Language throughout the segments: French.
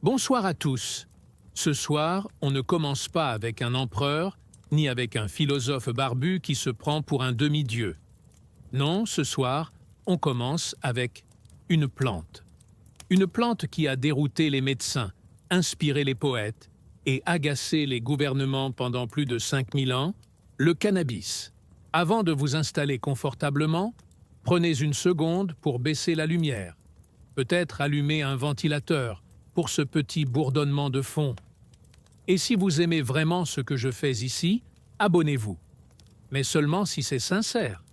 Bonsoir à tous. Ce soir, on ne commence pas avec un empereur, ni avec un philosophe barbu qui se prend pour un demi-dieu. Non, ce soir, on commence avec une plante. Une plante qui a dérouté les médecins, inspiré les poètes et agacé les gouvernements pendant plus de 5000 ans, le cannabis. Avant de vous installer confortablement, prenez une seconde pour baisser la lumière. Peut-être allumer un ventilateur pour ce petit bourdonnement de fond. Et si vous aimez vraiment ce que je fais ici, abonnez-vous. Mais seulement si c'est sincère,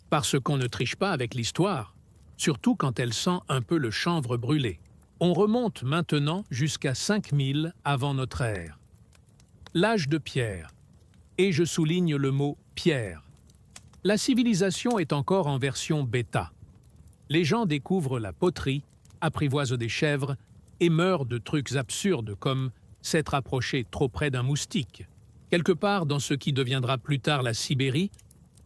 parce qu'on ne triche pas avec l'histoire, surtout quand elle sent un peu le chanvre brûlé. On remonte maintenant jusqu'à 5000 avant notre ère. L'âge de pierre. Et je souligne le mot « pierre ». La civilisation est encore en version bêta. Les gens découvrent la poterie, apprivoisent des chèvres et meurent de trucs absurdes comme s'être approché trop près d'un moustique. Quelque part dans ce qui deviendra plus tard la Sibérie,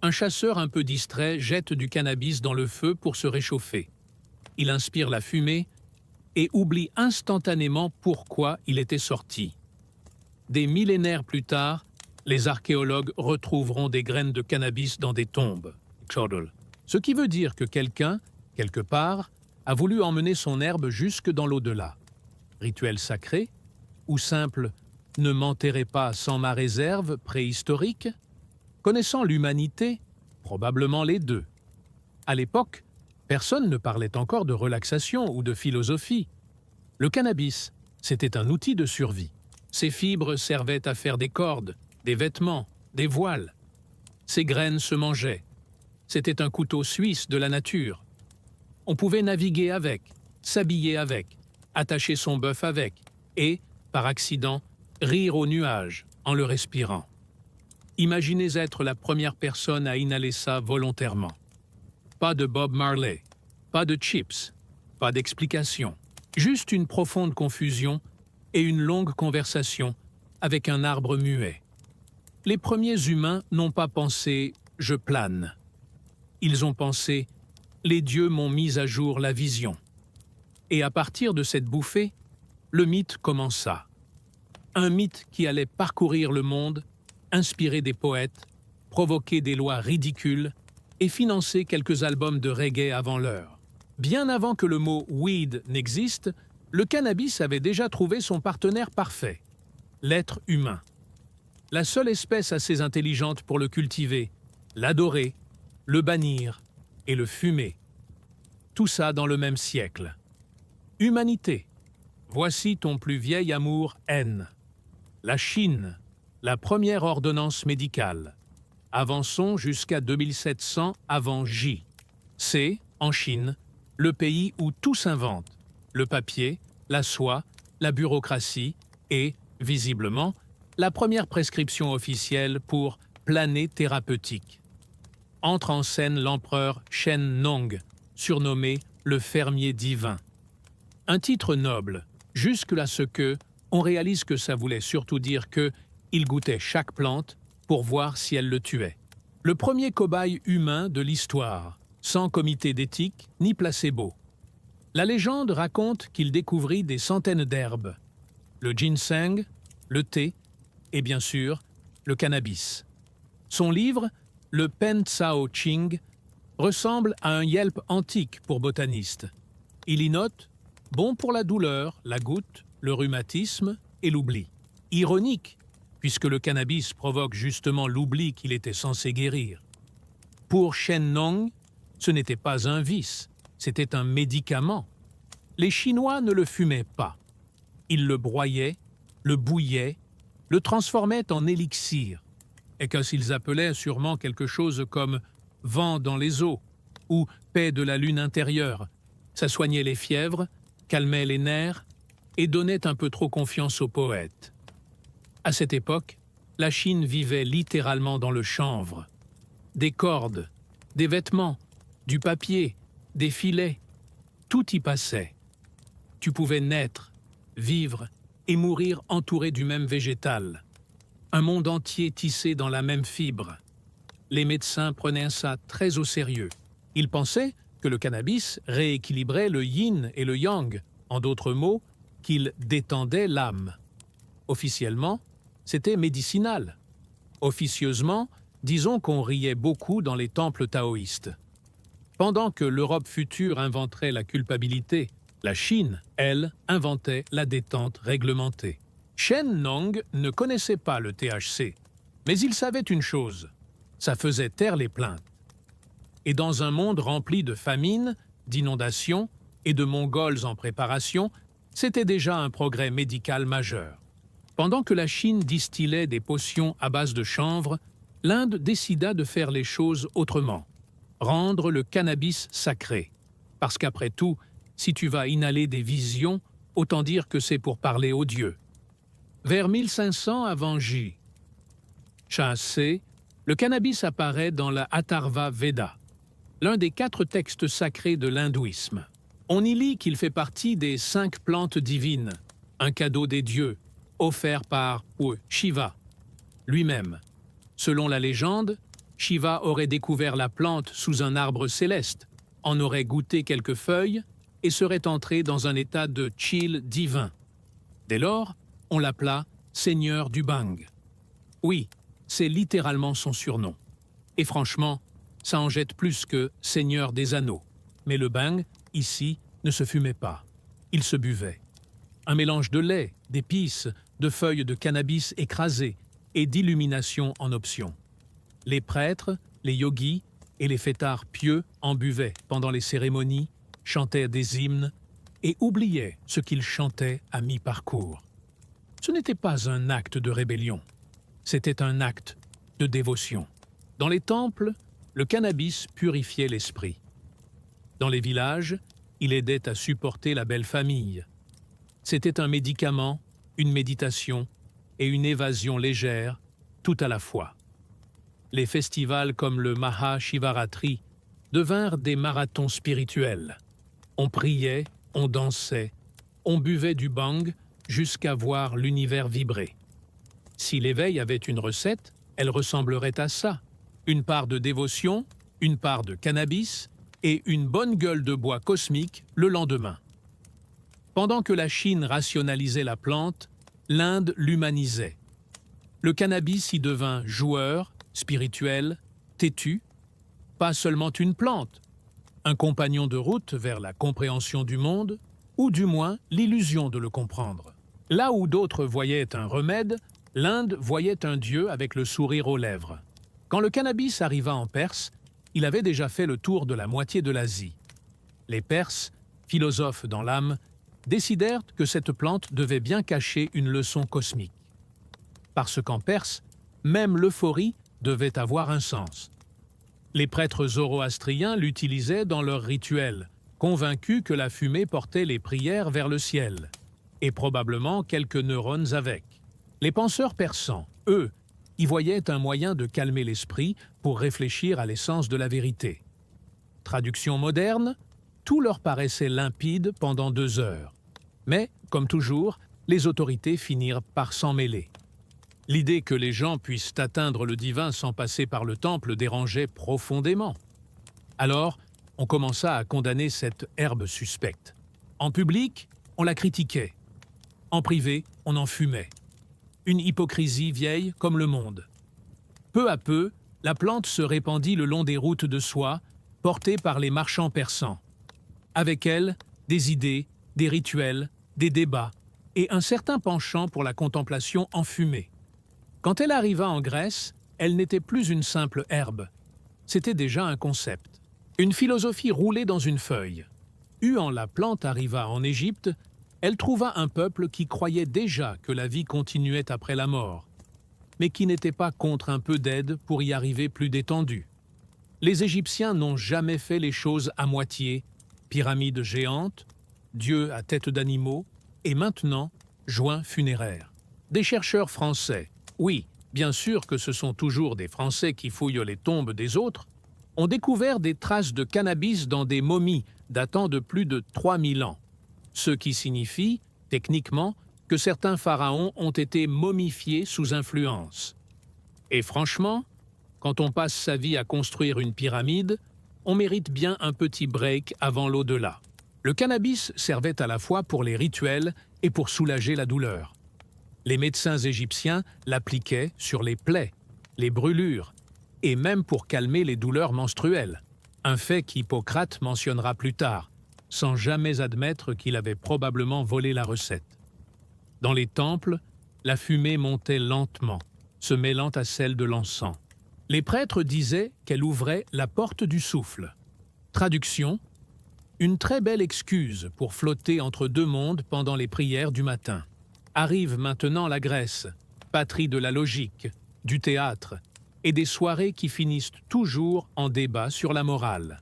un chasseur un peu distrait jette du cannabis dans le feu pour se réchauffer. Il inspire la fumée et oublie instantanément pourquoi il était sorti. Des millénaires plus tard, les archéologues retrouveront des graines de cannabis dans des tombes. Ce qui veut dire que quelqu'un, quelque part, a voulu emmener son herbe jusque dans l'au-delà. Rituel sacré ou simple « ne m'enterrez pas sans ma réserve » préhistorique? Connaissant l'humanité, probablement les deux. À l'époque, personne ne parlait encore de relaxation ou de philosophie. Le cannabis, c'était un outil de survie. Ses fibres servaient à faire des cordes, des vêtements, des voiles. Ses graines se mangeaient. C'était un couteau suisse de la nature. On pouvait naviguer avec, s'habiller avec, attacher son bœuf avec et, par accident, rire aux nuages en le respirant. Imaginez être la première personne à inhaler ça volontairement. Pas de Bob Marley, pas de chips, pas d'explication. Juste une profonde confusion et une longue conversation avec un arbre muet. Les premiers humains n'ont pas pensé « je plane ». Ils ont pensé « les dieux m'ont mis à jour la vision ». Et à partir de cette bouffée, le mythe commença. Un mythe qui allait parcourir le monde, inspirer des poètes, provoquer des lois ridicules et financer quelques albums de reggae avant l'heure. Bien avant que le mot « weed » n'existe, le cannabis avait déjà trouvé son partenaire parfait, l'être humain. La seule espèce assez intelligente pour le cultiver, l'adorer, le bannir et le fumer. Tout ça dans le même siècle. Humanité, voici ton plus vieil amour haine. La Chine, la première ordonnance médicale. Avançons jusqu'à 2700 avant J. C'est, en Chine, le pays où tout s'invente. Le papier, la soie, la bureaucratie et, visiblement, la première prescription officielle pour planer thérapeutique. Entre en scène l'empereur Shen Nong, surnommé le fermier divin. Un titre noble, jusque-là ce que, on réalise que ça voulait surtout dire que il goûtait chaque plante pour voir si elle le tuait. Le premier cobaye humain de l'histoire, sans comité d'éthique ni placebo. La légende raconte qu'il découvrit des centaines d'herbes, le ginseng, le thé et bien sûr le cannabis. Son livre, le Pen Tsao Ching, ressemble à un Yelp antique pour botanistes. Il y note « bon pour la douleur, la goutte, le rhumatisme et l'oubli ». Ironique, puisque le cannabis provoque justement l'oubli qu'il était censé guérir. Pour Shen Nong, ce n'était pas un vice, c'était un médicament. Les Chinois ne le fumaient pas. Ils le broyaient, le bouillaient, le transformaient en élixir, et qu'ils appelaient sûrement quelque chose comme « vent dans les eaux » ou « paix de la lune intérieure ». Ça soignait les fièvres, calmait les nerfs et donnait un peu trop confiance aux poètes. À cette époque, la Chine vivait littéralement dans le chanvre. Des cordes, des vêtements, du papier, des filets, tout y passait. Tu pouvais naître, vivre et mourir entouré du même végétal. Un monde entier tissé dans la même fibre. Les médecins prenaient ça très au sérieux. Ils pensaient que le cannabis rééquilibrait le yin et le yang, en d'autres mots, qu'il détendait l'âme. Officiellement, c'était médicinal. Officieusement, disons qu'on riait beaucoup dans les temples taoïstes. Pendant que l'Europe future inventerait la culpabilité, la Chine, elle, inventait la détente réglementée. Shen Nong ne connaissait pas le THC, mais il savait une chose, ça faisait taire les plaintes. Et dans un monde rempli de famines, d'inondations et de Mongols en préparation, c'était déjà un progrès médical majeur. Pendant que la Chine distillait des potions à base de chanvre, l'Inde décida de faire les choses autrement, rendre le cannabis sacré. Parce qu'après tout, si tu vas inhaler des visions, autant dire que c'est pour parler aux dieux. Vers 1500 avant J. C, le cannabis apparaît dans la Atharva Veda, l'un des 4 textes sacrés de l'hindouisme. On y lit qu'il fait partie des 5 plantes divines, un cadeau des dieux, offert par Shiva lui-même. Selon la légende, Shiva aurait découvert la plante sous un arbre céleste, en aurait goûté quelques feuilles et serait entré dans un état de chill divin. Dès lors, on l'appela Seigneur du Bang. Oui, c'est littéralement son surnom. Et franchement, ça en jette plus que Seigneur des Anneaux. Mais le Bang, ici, ne se fumait pas. Il se buvait. Un mélange de lait, d'épices, de feuilles de cannabis écrasées et d'illumination en option. Les prêtres, les yogis et les fêtards pieux en buvaient pendant les cérémonies, chantaient des hymnes et oubliaient ce qu'ils chantaient à mi-parcours. Ce n'était pas un acte de rébellion, c'était un acte de dévotion. Dans les temples, le cannabis purifiait l'esprit. Dans les villages, il aidait à supporter la belle famille. C'était un médicament, une méditation et une évasion légère, tout à la fois. Les festivals comme le Maha Shivaratri devinrent des marathons spirituels. On priait, on dansait, on buvait du bang jusqu'à voir l'univers vibrer. Si l'éveil avait une recette, elle ressemblerait à ça. Une part de dévotion, une part de cannabis et une bonne gueule de bois cosmique le lendemain. Pendant que la Chine rationalisait la plante, l'Inde l'humanisait. Le cannabis y devint joueur, spirituel, têtu, pas seulement une plante, un compagnon de route vers la compréhension du monde, ou du moins l'illusion de le comprendre. Là où d'autres voyaient un remède, l'Inde voyait un dieu avec le sourire aux lèvres. Quand le cannabis arriva en Perse, il avait déjà fait le tour de la moitié de l'Asie. Les Perses, philosophes dans l'âme, décidèrent que cette plante devait bien cacher une leçon cosmique. Parce qu'en Perse, même l'euphorie devait avoir un sens. Les prêtres zoroastriens l'utilisaient dans leurs rituels, convaincus que la fumée portait les prières vers le ciel, et probablement quelques neurones avec. Les penseurs persans, eux, y voyaient un moyen de calmer l'esprit pour réfléchir à l'essence de la vérité. Traduction moderne, tout leur paraissait limpide pendant 2 heures. Mais, comme toujours, les autorités finirent par s'en mêler. L'idée que les gens puissent atteindre le divin sans passer par le temple dérangeait profondément. Alors, on commença à condamner cette herbe suspecte. En public, on la critiquait. En privé, on en fumait. Une hypocrisie vieille comme le monde. Peu à peu, la plante se répandit le long des routes de soie, portée par les marchands persans. Avec elle, des idées, des rituels, des débats et un certain penchant pour la contemplation enfumée. Quand elle arriva en Grèce, elle n'était plus une simple herbe. C'était déjà un concept. Une philosophie roulée dans une feuille. Quand la plante arriva en Égypte, elle trouva un peuple qui croyait déjà que la vie continuait après la mort, mais qui n'était pas contre un peu d'aide pour y arriver plus détendu. Les Égyptiens n'ont jamais fait les choses à moitié, pyramides géantes, dieux à tête d'animaux, et maintenant, joints funéraires. Des chercheurs français, oui, bien sûr que ce sont toujours des Français qui fouillent les tombes des autres, ont découvert des traces de cannabis dans des momies datant de plus de 3000 ans, ce qui signifie, techniquement, que certains pharaons ont été momifiés sous influence. Et franchement, quand on passe sa vie à construire une pyramide, on mérite bien un petit break avant l'au-delà. Le cannabis servait à la fois pour les rituels et pour soulager la douleur. Les médecins égyptiens l'appliquaient sur les plaies, les brûlures, et même pour calmer les douleurs menstruelles, un fait qu'Hippocrate mentionnera plus tard, sans jamais admettre qu'il avait probablement volé la recette. Dans les temples, la fumée montait lentement, se mêlant à celle de l'encens. Les prêtres disaient qu'elle ouvrait la porte du souffle. Traduction: une très belle excuse pour flotter entre deux mondes pendant les prières du matin. Arrive maintenant la Grèce, patrie de la logique, du théâtre et des soirées qui finissent toujours en débat sur la morale.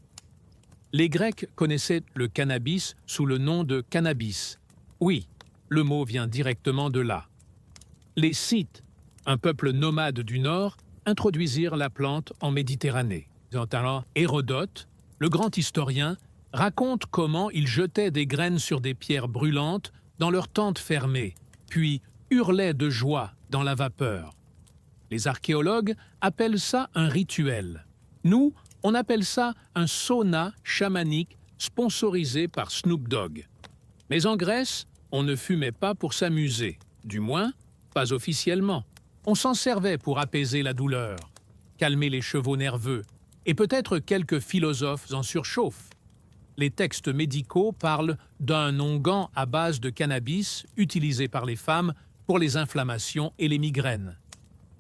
Les Grecs connaissaient le cannabis sous le nom de cannabis. Oui, le mot vient directement de là. Les Scythes, un peuple nomade du Nord, introduisirent la plante en Méditerranée. Alors, Hérodote, le grand historien, raconte comment ils jetaient des graines sur des pierres brûlantes dans leurs tentes fermées, puis hurlaient de joie dans la vapeur. Les archéologues appellent ça un rituel. Nous, on appelle ça un sauna chamanique sponsorisé par Snoop Dogg. Mais en Grèce, on ne fumait pas pour s'amuser, du moins, pas officiellement. On s'en servait pour apaiser la douleur, calmer les chevaux nerveux, et peut-être quelques philosophes en surchauffe. Les textes médicaux parlent d'un onguent à base de cannabis utilisé par les femmes pour les inflammations et les migraines.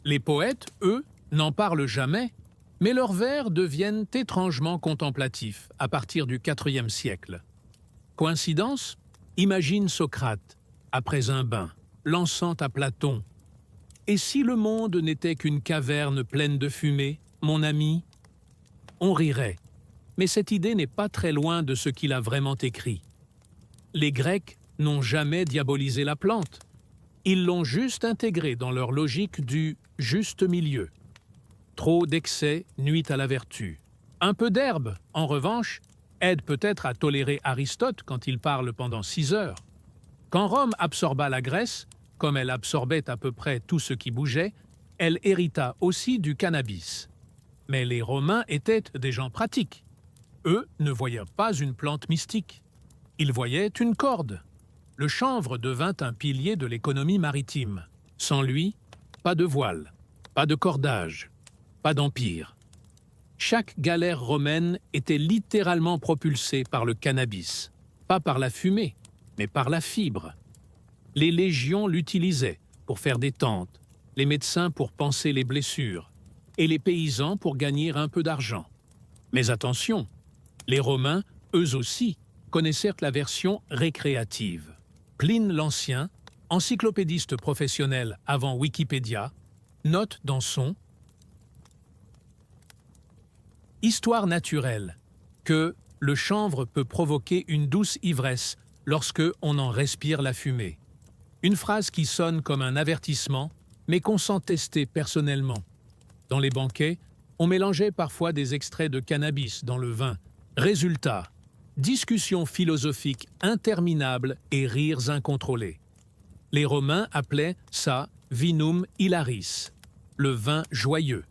Les poètes, eux, n'en parlent jamais, mais leurs vers deviennent étrangement contemplatifs à partir du IVe siècle. Coïncidence? Imagine Socrate, après un bain, lançant à Platon: « Et si le monde n'était qu'une caverne pleine de fumée, mon ami ?» On rirait, mais cette idée n'est pas très loin de ce qu'il a vraiment écrit. Les Grecs n'ont jamais diabolisé la plante. Ils l'ont juste intégrée dans leur logique du juste milieu. Trop d'excès nuit à la vertu. Un peu d'herbe, en revanche, aide peut-être à tolérer Aristote quand il parle pendant 6 heures. Quand Rome absorba la Grèce, comme elle absorbait à peu près tout ce qui bougeait, elle hérita aussi du cannabis. Mais les Romains étaient des gens pratiques. Eux ne voyaient pas une plante mystique. Ils voyaient une corde. Le chanvre devint un pilier de l'économie maritime. Sans lui, pas de voile, pas de cordage, pas d'empire. Chaque galère romaine était littéralement propulsée par le cannabis. Pas par la fumée, mais par la fibre. Les légions l'utilisaient pour faire des tentes, les médecins pour panser les blessures, et les paysans pour gagner un peu d'argent. Mais attention, les Romains, eux aussi, connaissèrent la version récréative. Pline l'Ancien, encyclopédiste professionnel avant Wikipédia, note dans son « Histoire naturelle » que le chanvre peut provoquer une douce ivresse lorsque on en respire la fumée. Une phrase qui sonne comme un avertissement, mais qu'on sent tester personnellement. Dans les banquets, on mélangeait parfois des extraits de cannabis dans le vin. Résultat, discussions philosophiques interminables et rires incontrôlés. Les Romains appelaient ça vinum hilaris, le vin joyeux.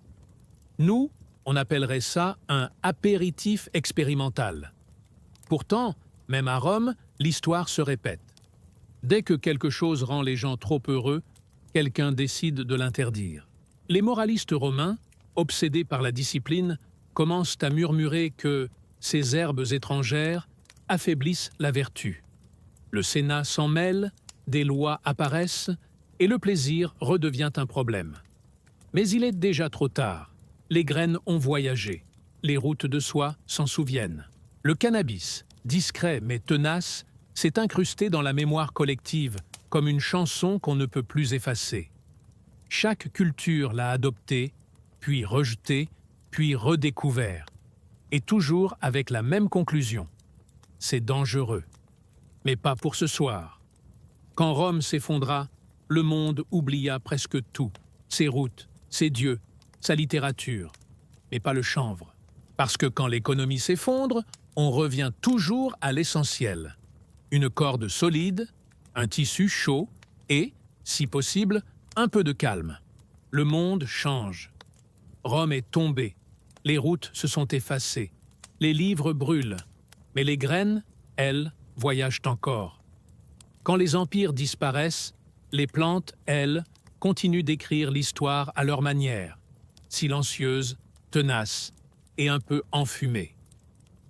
Nous, on appellerait ça un apéritif expérimental. Pourtant, même à Rome, l'histoire se répète. Dès que quelque chose rend les gens trop heureux, quelqu'un décide de l'interdire. Les moralistes romains, obsédés par la discipline, commencent à murmurer que ces herbes étrangères affaiblissent la vertu. Le Sénat s'en mêle, des lois apparaissent et le plaisir redevient un problème. Mais il est déjà trop tard. Les graines ont voyagé. Les routes de soie s'en souviennent. Le cannabis, discret mais tenace, s'est incrusté dans la mémoire collective comme une chanson qu'on ne peut plus effacer. Chaque culture l'a adopté, puis rejeté, puis redécouvert. Et toujours avec la même conclusion. C'est dangereux. Mais pas pour ce soir. Quand Rome s'effondra, le monde oublia presque tout. Ses routes, ses dieux, sa littérature. Mais pas le chanvre. Parce que quand l'économie s'effondre, on revient toujours à l'essentiel. Une corde solide, un tissu chaud et, si possible, un peu de calme. Le monde change. Rome est tombée. Les routes se sont effacées. Les livres brûlent. Mais les graines, elles, voyagent encore. Quand les empires disparaissent, les plantes, elles, continuent d'écrire l'histoire à leur manière, silencieuses, tenaces et un peu enfumées.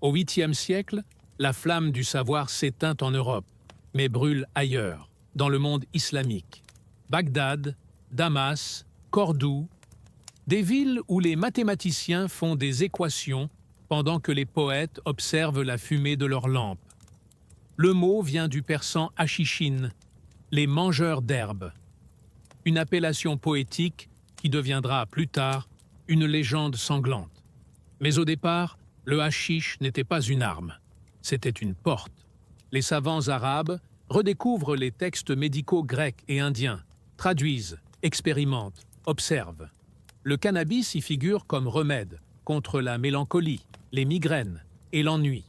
Au 8e siècle, la flamme du savoir s'éteint en Europe, mais brûle ailleurs, dans le monde islamique. Bagdad, Damas, Cordoue, des villes où les mathématiciens font des équations pendant que les poètes observent la fumée de leurs lampes. Le mot vient du persan hashishin, les mangeurs d'herbes, une appellation poétique qui deviendra plus tard une légende sanglante. Mais au départ, le hashish n'était pas une arme, c'était une porte. Les savants arabes redécouvrent les textes médicaux grecs et indiens, traduisent, expérimentent, observent. Le cannabis y figure comme remède contre la mélancolie, les migraines et l'ennui.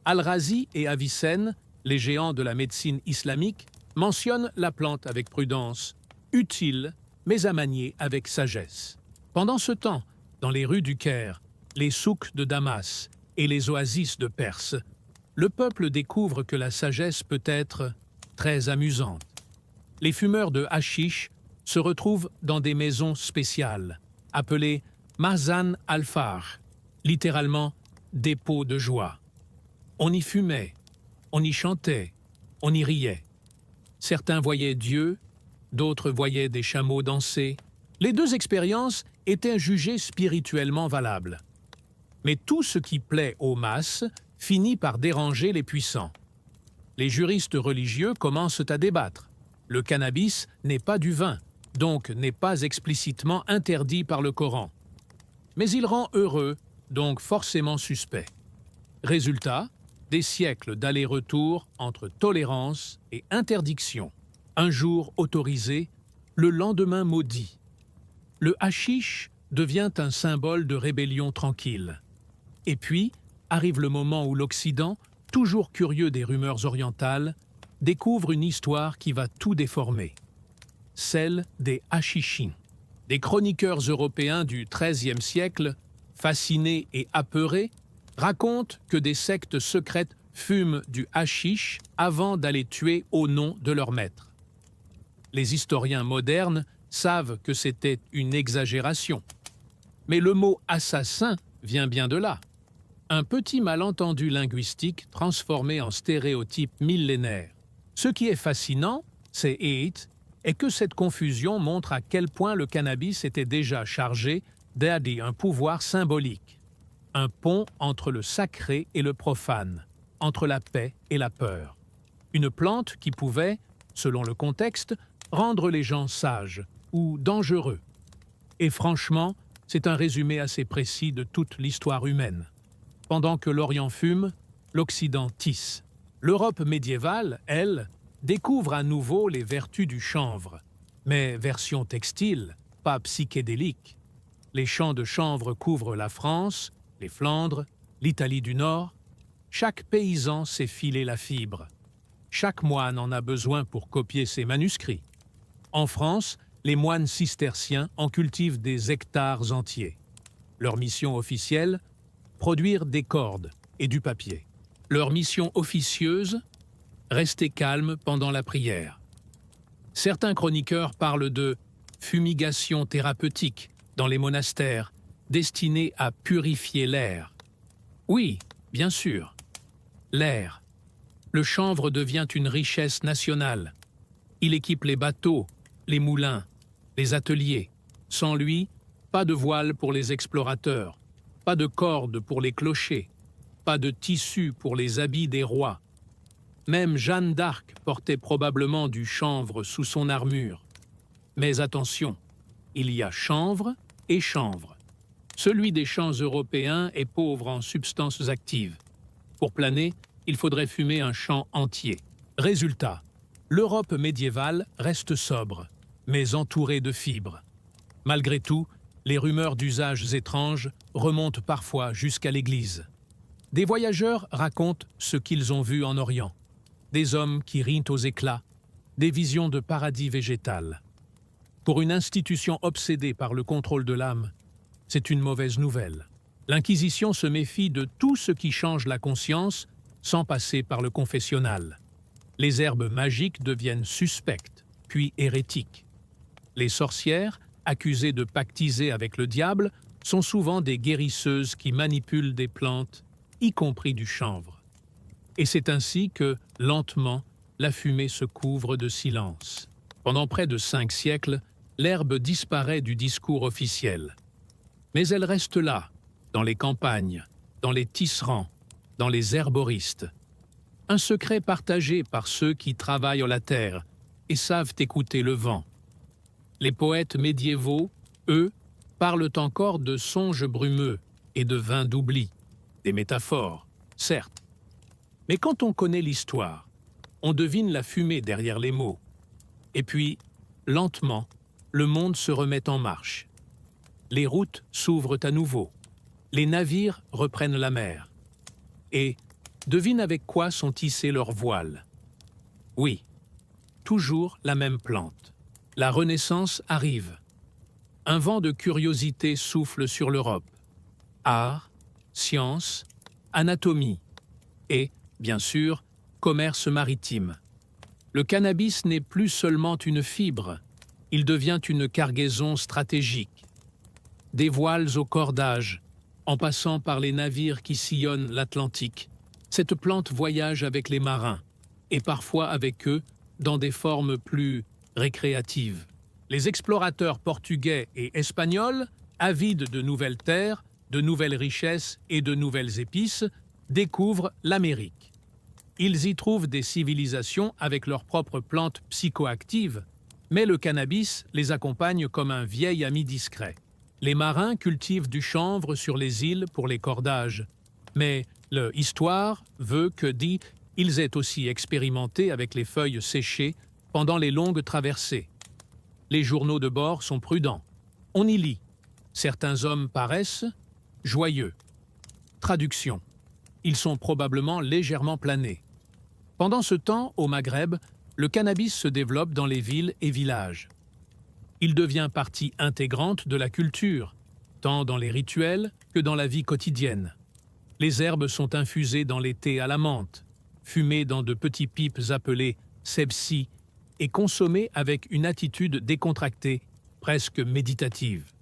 Al-Razi et Avicenne, les géants de la médecine islamique, mentionnent la plante avec prudence, utile, mais à manier avec sagesse. Pendant ce temps, dans les rues du Caire, les souks de Damas et les oasis de Perse, le peuple découvre que la sagesse peut être très amusante. Les fumeurs de hashish se retrouvent dans des maisons spéciales, appelées Mazan al-Far, littéralement dépôt de joie. On y fumait, on y chantait, on y riait. Certains voyaient Dieu, d'autres voyaient des chameaux danser. Les deux expériences étaient jugées spirituellement valables. Mais tout ce qui plaît aux masses finit par déranger les puissants. Les juristes religieux commencent à débattre. Le cannabis n'est pas du vin, donc n'est pas explicitement interdit par le Coran. Mais il rend heureux, donc forcément suspect. Résultat, des siècles d'aller-retour entre tolérance et interdiction. Un jour autorisé, le lendemain maudit. Le hashish devient un symbole de rébellion tranquille. Et puis, arrive le moment où l'Occident, toujours curieux des rumeurs orientales, découvre une histoire qui va tout déformer. Celle des hashichins. Des chroniqueurs européens du XIIIe siècle, fascinés et apeurés, racontent que des sectes secrètes fument du hashish avant d'aller tuer au nom de leur maître. Les historiens modernes savent que c'était une exagération. Mais le mot « assassin » vient bien de là. Un petit malentendu linguistique transformé en stéréotype millénaire. Ce qui est fascinant, c'est est que cette confusion montre à quel point le cannabis était déjà chargé d'aider un pouvoir symbolique. Un pont entre le sacré et le profane, entre la paix et la peur. Une plante qui pouvait, selon le contexte, rendre les gens sages ou dangereux. Et franchement, c'est un résumé assez précis de toute l'histoire humaine. Pendant que l'Orient fume, l'Occident tisse. L'Europe médiévale, elle, découvre à nouveau les vertus du chanvre, mais version textile, pas psychédélique. Les champs de chanvre couvrent la France, les Flandres, l'Italie du Nord. Chaque paysan sait filer la fibre. Chaque moine en a besoin pour copier ses manuscrits. En France, les moines cisterciens en cultivent des hectares entiers. Leur mission officielle, produire des cordes et du papier. Leur mission officieuse, rester calme pendant la prière. Certains chroniqueurs parlent de fumigation thérapeutique dans les monastères, destinée à purifier l'air. Oui, bien sûr, l'air. Le chanvre devient une richesse nationale. Il équipe les bateaux, les moulins, les ateliers. Sans lui, pas de voile pour les explorateurs, pas de cordes pour les clochers, pas de tissu pour les habits des rois. Même Jeanne d'Arc portait probablement du chanvre sous son armure. Mais attention, il y a chanvre et chanvre. Celui des champs européens est pauvre en substances actives. Pour planer, il faudrait fumer un champ entier. Résultat, l'Europe médiévale reste sobre, mais entourée de fibres. Malgré tout, les rumeurs d'usages étranges remontent parfois jusqu'à l'Église. Des voyageurs racontent ce qu'ils ont vu en Orient. Des hommes qui rient aux éclats, des visions de paradis végétal. Pour une institution obsédée par le contrôle de l'âme, c'est une mauvaise nouvelle. L'Inquisition se méfie de tout ce qui change la conscience sans passer par le confessionnal. Les herbes magiques deviennent suspectes, puis hérétiques. Les sorcières, accusées de pactiser avec le diable, sont souvent des guérisseuses qui manipulent des plantes, y compris du chanvre. Et c'est ainsi que, lentement, la fumée se couvre de silence. Pendant près de 5 siècles, l'herbe disparaît du discours officiel. Mais elle reste là, dans les campagnes, dans les tisserands, dans les herboristes. Un secret partagé par ceux qui travaillent la terre et savent écouter le vent. Les poètes médiévaux, eux, parlent encore de songes brumeux et de vins d'oubli, des métaphores, certes. Mais quand on connaît l'histoire, on devine la fumée derrière les mots. Et puis, lentement, le monde se remet en marche. Les routes s'ouvrent à nouveau. Les navires reprennent la mer. Et devine avec quoi sont tissés leurs voiles. Oui, toujours la même plante. La Renaissance arrive. Un vent de curiosité souffle sur l'Europe. Art, science, anatomie et, bien sûr, commerce maritime. Le cannabis n'est plus seulement une fibre, il devient une cargaison stratégique. Des voiles au cordage, en passant par les navires qui sillonnent l'Atlantique, cette plante voyage avec les marins, et parfois avec eux dans des formes plus récréatives. Les explorateurs portugais et espagnols, avides de nouvelles terres, de nouvelles richesses et de nouvelles épices, découvrent l'Amérique. Ils y trouvent des civilisations avec leurs propres plantes psychoactives, mais le cannabis les accompagne comme un vieil ami discret. Les marins cultivent du chanvre sur les îles pour les cordages, mais l'histoire veut que, ils aient aussi expérimenté avec les feuilles séchées pendant les longues traversées. Les journaux de bord sont prudents. On y lit. Certains hommes paraissent joyeux. Traduction. Ils sont probablement légèrement planés. Pendant ce temps, au Maghreb, le cannabis se développe dans les villes et villages. Il devient partie intégrante de la culture, tant dans les rituels que dans la vie quotidienne. Les herbes sont infusées dans les thés à la menthe, fumées dans de petits pipes appelées sebsi et consommées avec une attitude décontractée, presque méditative.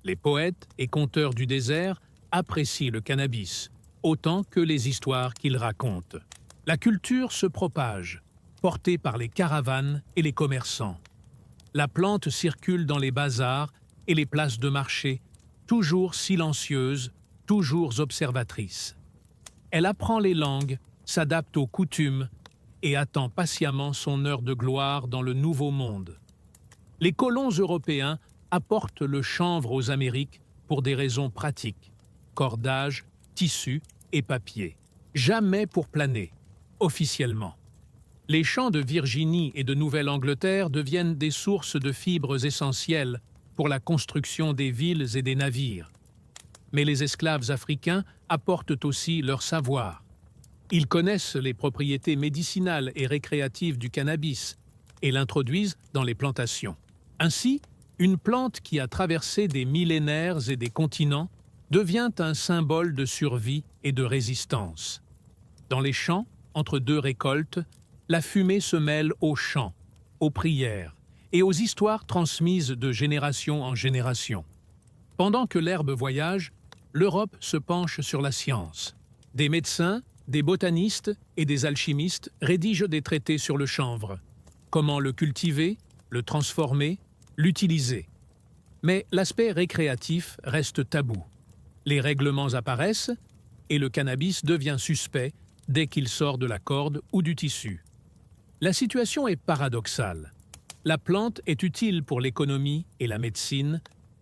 Les poètes et conteurs du désert apprécient le cannabis, autant que les histoires qu'ils racontent. La culture se propage, portée par les caravanes et les commerçants. La plante circule dans les bazars et les places de marché, toujours silencieuse, toujours observatrice. Elle apprend les langues, s'adapte aux coutumes et attend patiemment son heure de gloire dans le Nouveau Monde. Les colons européens apportent le chanvre aux Amériques pour des raisons pratiques, cordage, tissu et papier. Jamais pour planer, officiellement. Les champs de Virginie et de Nouvelle-Angleterre deviennent des sources de fibres essentielles pour la construction des villes et des navires. Mais les esclaves africains apportent aussi leur savoir. Ils connaissent les propriétés médicinales et récréatives du cannabis et l'introduisent dans les plantations. Ainsi, une plante qui a traversé des millénaires et des continents devient un symbole de survie et de résistance. Dans les champs, entre deux récoltes, la fumée se mêle aux chants, aux prières et aux histoires transmises de génération en génération. Pendant que l'herbe voyage, l'Europe se penche sur la science. Des médecins, des botanistes et des alchimistes rédigent des traités sur le chanvre. Comment le cultiver, le transformer, l'utiliser. Mais l'aspect récréatif reste tabou. Les règlements apparaissent et le cannabis devient suspect dès qu'il sort de la corde ou du tissu. La situation est paradoxale. La plante est utile pour l'économie et la médecine,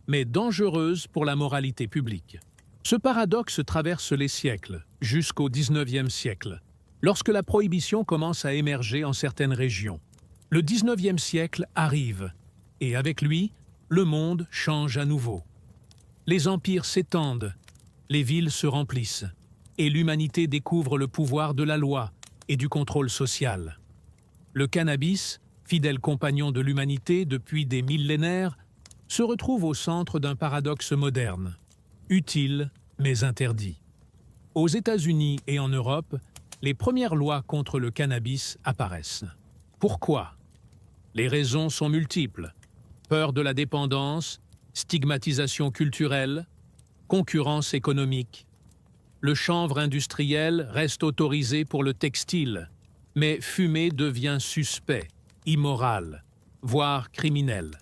mais dangereuse pour la moralité publique. Ce paradoxe traverse les siècles, jusqu'au XIXe siècle, lorsque la prohibition commence à émerger en certaines régions. Le XIXe siècle arrive, et avec lui, le monde change à nouveau. Les empires s'étendent, les villes se remplissent, et l'humanité découvre le pouvoir de la loi et du contrôle social. Le cannabis, fidèle compagnon de l'humanité depuis des millénaires, se retrouve au centre d'un paradoxe moderne, utile mais interdit. Aux États-Unis et en Europe, les premières lois contre le cannabis apparaissent. Pourquoi? Les raisons sont multiples. Peur de la dépendance, stigmatisation culturelle, concurrence économique. Le chanvre industriel reste autorisé pour le textile, mais fumer devient suspect, immoral, voire criminel.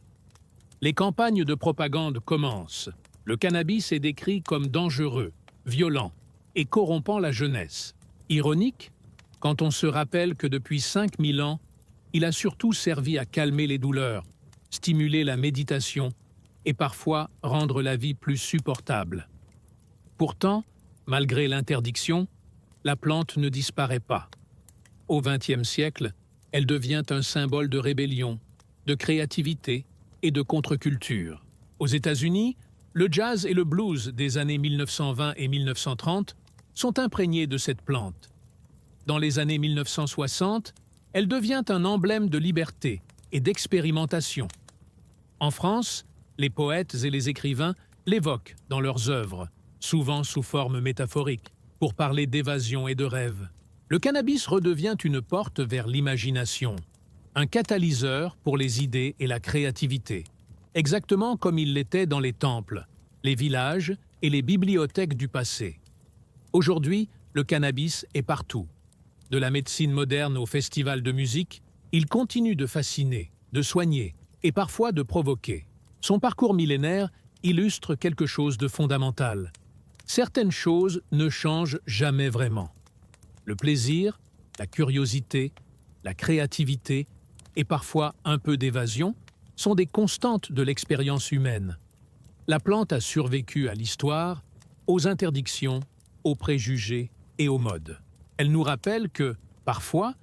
Les campagnes de propagande commencent. Le cannabis est décrit comme dangereux, violent et corrompant la jeunesse. Ironique, quand on se rappelle que depuis 5000 ans, il a surtout servi à calmer les douleurs, stimuler la méditation et parfois rendre la vie plus supportable. Pourtant, malgré l'interdiction, la plante ne disparaît pas. Au XXe siècle, elle devient un symbole de rébellion, de créativité et de contre-culture. Aux États-Unis, le jazz et le blues des années 1920 et 1930 sont imprégnés de cette plante. Dans les années 1960, elle devient un emblème de liberté et d'expérimentation. En France, les poètes et les écrivains l'évoquent dans leurs œuvres, souvent sous forme métaphorique, pour parler d'évasion et de rêve. Le cannabis redevient une porte vers l'imagination, un catalyseur pour les idées et la créativité, exactement comme il l'était dans les temples, les villages et les bibliothèques du passé. Aujourd'hui, le cannabis est partout. De la médecine moderne au festival de musique, il continue de fasciner, de soigner et parfois de provoquer. Son parcours millénaire illustre quelque chose de fondamental. Certaines choses ne changent jamais vraiment. Le plaisir, la curiosité, la créativité et parfois un peu d'évasion sont des constantes de l'expérience humaine. La plante a survécu à l'histoire, aux interdictions, aux préjugés et aux modes. Elle nous rappelle que, parfois,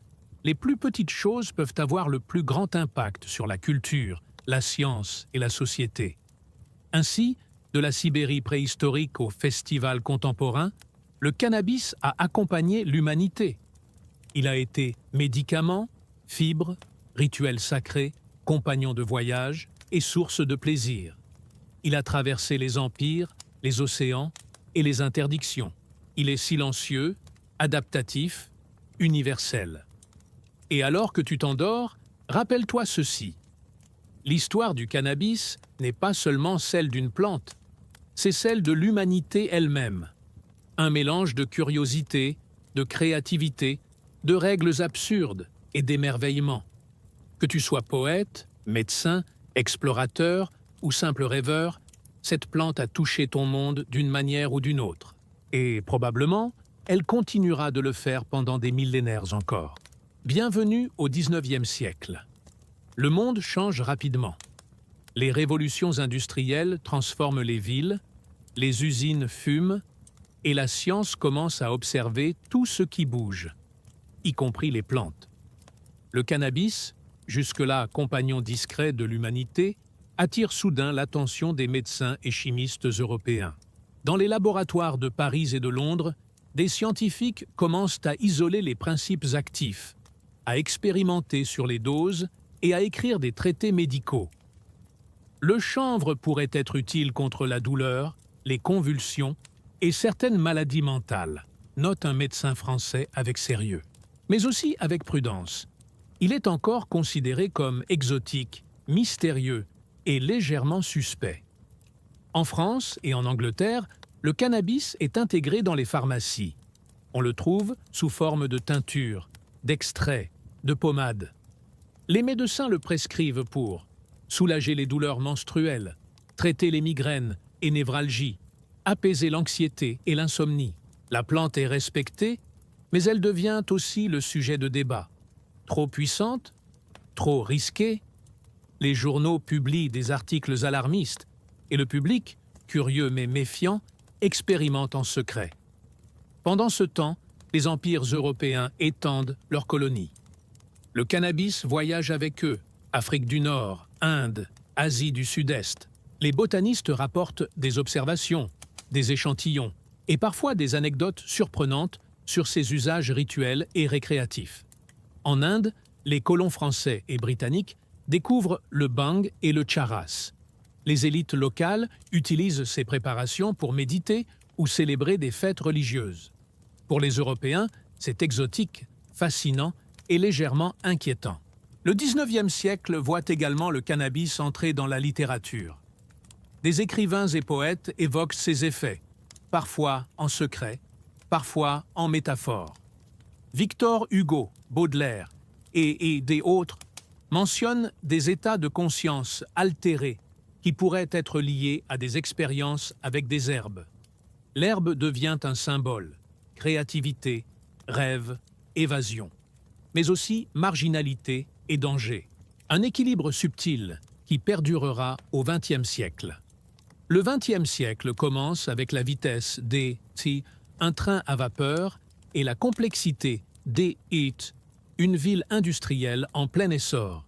les plus petites choses peuvent avoir le plus grand impact sur la culture, la science et la société. Ainsi, de la Sibérie préhistorique au festival contemporain, le cannabis a accompagné l'humanité. Il a été médicament, fibre, rituel sacré, compagnon de voyage et source de plaisir. Il a traversé les empires, les océans et les interdictions. Il est silencieux, adaptatif, universel. Et alors que tu t'endors, rappelle-toi ceci. L'histoire du cannabis n'est pas seulement celle d'une plante, c'est celle de l'humanité elle-même. Un mélange de curiosité, de créativité, de règles absurdes et d'émerveillement. Que tu sois poète, médecin, explorateur ou simple rêveur, cette plante a touché ton monde d'une manière ou d'une autre. Et probablement, elle continuera de le faire pendant des millénaires encore. Bienvenue au XIXe siècle. Le monde change rapidement. Les révolutions industrielles transforment les villes, les usines fument, et la science commence à observer tout ce qui bouge, y compris les plantes. Le cannabis, jusque-là compagnon discret de l'humanité, attire soudain l'attention des médecins et chimistes européens. Dans les laboratoires de Paris et de Londres, des scientifiques commencent à isoler les principes actifs, à expérimenter sur les doses et à écrire des traités médicaux. Le chanvre pourrait être utile contre la douleur, les convulsions et certaines maladies mentales, note un médecin français avec sérieux. Mais aussi avec prudence. Il est encore considéré comme exotique, mystérieux et légèrement suspect. En France et en Angleterre, le cannabis est intégré dans les pharmacies. On le trouve sous forme de teinture, d'extrait, de pommade. Les médecins le prescrivent pour soulager les douleurs menstruelles, traiter les migraines et névralgies, apaiser l'anxiété et l'insomnie. La plante est respectée, mais elle devient aussi le sujet de débat. Trop puissante? Trop risquée? Les journaux publient des articles alarmistes et le public, curieux mais méfiant, expérimente en secret. Pendant ce temps, les empires européens étendent leurs colonies. Le cannabis voyage avec eux, Afrique du Nord, Inde, Asie du Sud-Est. Les botanistes rapportent des observations, des échantillons et parfois des anecdotes surprenantes sur ses usages rituels et récréatifs. En Inde, les colons français et britanniques découvrent le bhang et le charas. Les élites locales utilisent ces préparations pour méditer ou célébrer des fêtes religieuses. Pour les Européens, C'est exotique, fascinant et légèrement inquiétant. Le 19e siècle voit également le cannabis entrer dans la littérature. Des écrivains et poètes évoquent ses effets, parfois en secret, parfois en métaphore. Victor Hugo, Baudelaire et des autres mentionnent des états de conscience altérés qui pourraient être liés à des expériences avec des herbes. L'herbe devient un symbole, créativité, rêve, évasion, mais aussi marginalité et danger. Un équilibre subtil qui perdurera au XXe siècle. Le XXe siècle commence avec la vitesse D-T, un train à vapeur, et la complexité D-Heat, une ville industrielle en plein essor.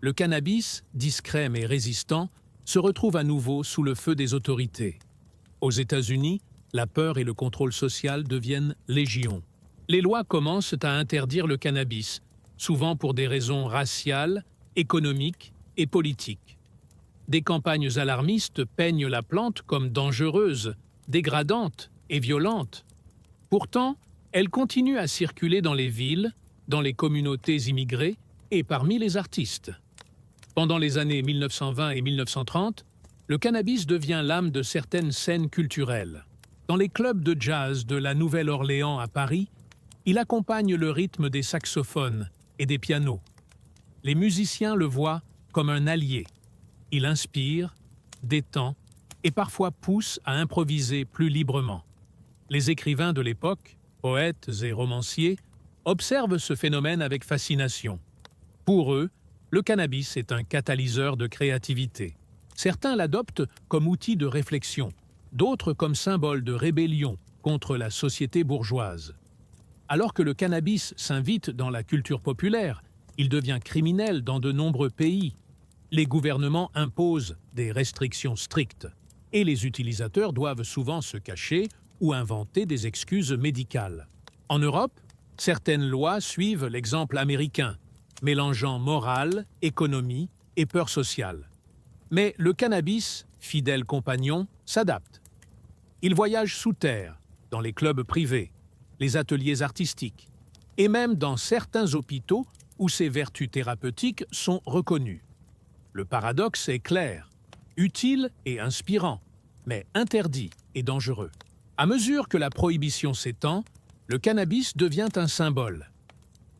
Le cannabis, discret mais résistant, se retrouve à nouveau sous le feu des autorités. Aux États-Unis, la peur et le contrôle social deviennent légion. Les lois commencent à interdire le cannabis, souvent pour des raisons raciales, économiques et politiques. Des campagnes alarmistes peignent la plante comme dangereuse, dégradante et violente. Pourtant, elle continue à circuler dans les villes, dans les communautés immigrées et parmi les artistes. Pendant les années 1920 et 1930, le cannabis devient l'âme de certaines scènes culturelles. Dans les clubs de jazz de la Nouvelle-Orléans à Paris, il accompagne le rythme des saxophones et des pianos. Les musiciens le voient comme un allié. Il inspire, détend et parfois pousse à improviser plus librement. Les écrivains de l'époque, poètes et romanciers, observent ce phénomène avec fascination. Pour eux, le cannabis est un catalyseur de créativité. Certains l'adoptent comme outil de réflexion, d'autres comme symbole de rébellion contre la société bourgeoise. Alors que le cannabis s'invite dans la culture populaire, il devient criminel dans de nombreux pays. Les gouvernements imposent des restrictions strictes et les utilisateurs doivent souvent se cacher ou inventer des excuses médicales. En Europe, certaines lois suivent l'exemple américain, mélangeant morale, économie et peur sociale. Mais le cannabis, fidèle compagnon, s'adapte. Il voyage sous terre, dans les clubs privés, les ateliers artistiques, et même dans certains hôpitaux où ses vertus thérapeutiques sont reconnues. Le paradoxe est clair, utile et inspirant, mais interdit et dangereux. À mesure que la prohibition s'étend, le cannabis devient un symbole.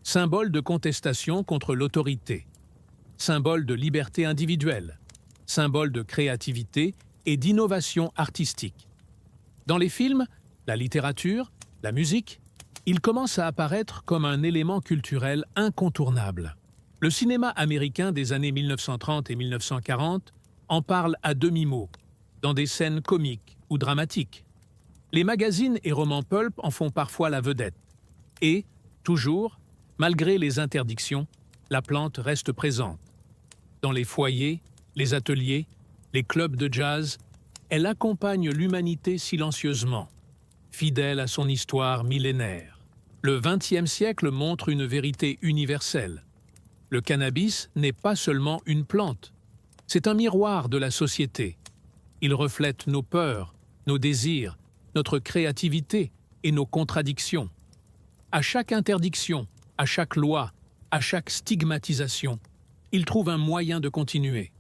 Symbole de contestation contre l'autorité, symbole de liberté individuelle, symbole de créativité et d'innovation artistique. Dans les films, la littérature, la musique, il commence à apparaître comme un élément culturel incontournable. Le cinéma américain des années 1930 et 1940 en parle à demi-mot, dans des scènes comiques ou dramatiques. Les magazines et romans pulp en font parfois la vedette. Et, toujours, malgré les interdictions, la plante reste présente. Dans les foyers, les ateliers, les clubs de jazz, elle accompagne l'humanité silencieusement, fidèle à son histoire millénaire. Le XXe siècle montre une vérité universelle. Le cannabis n'est pas seulement une plante, c'est un miroir de la société. Il reflète nos peurs, nos désirs, notre créativité et nos contradictions. À chaque interdiction, à chaque loi, à chaque stigmatisation, il trouve un moyen de continuer.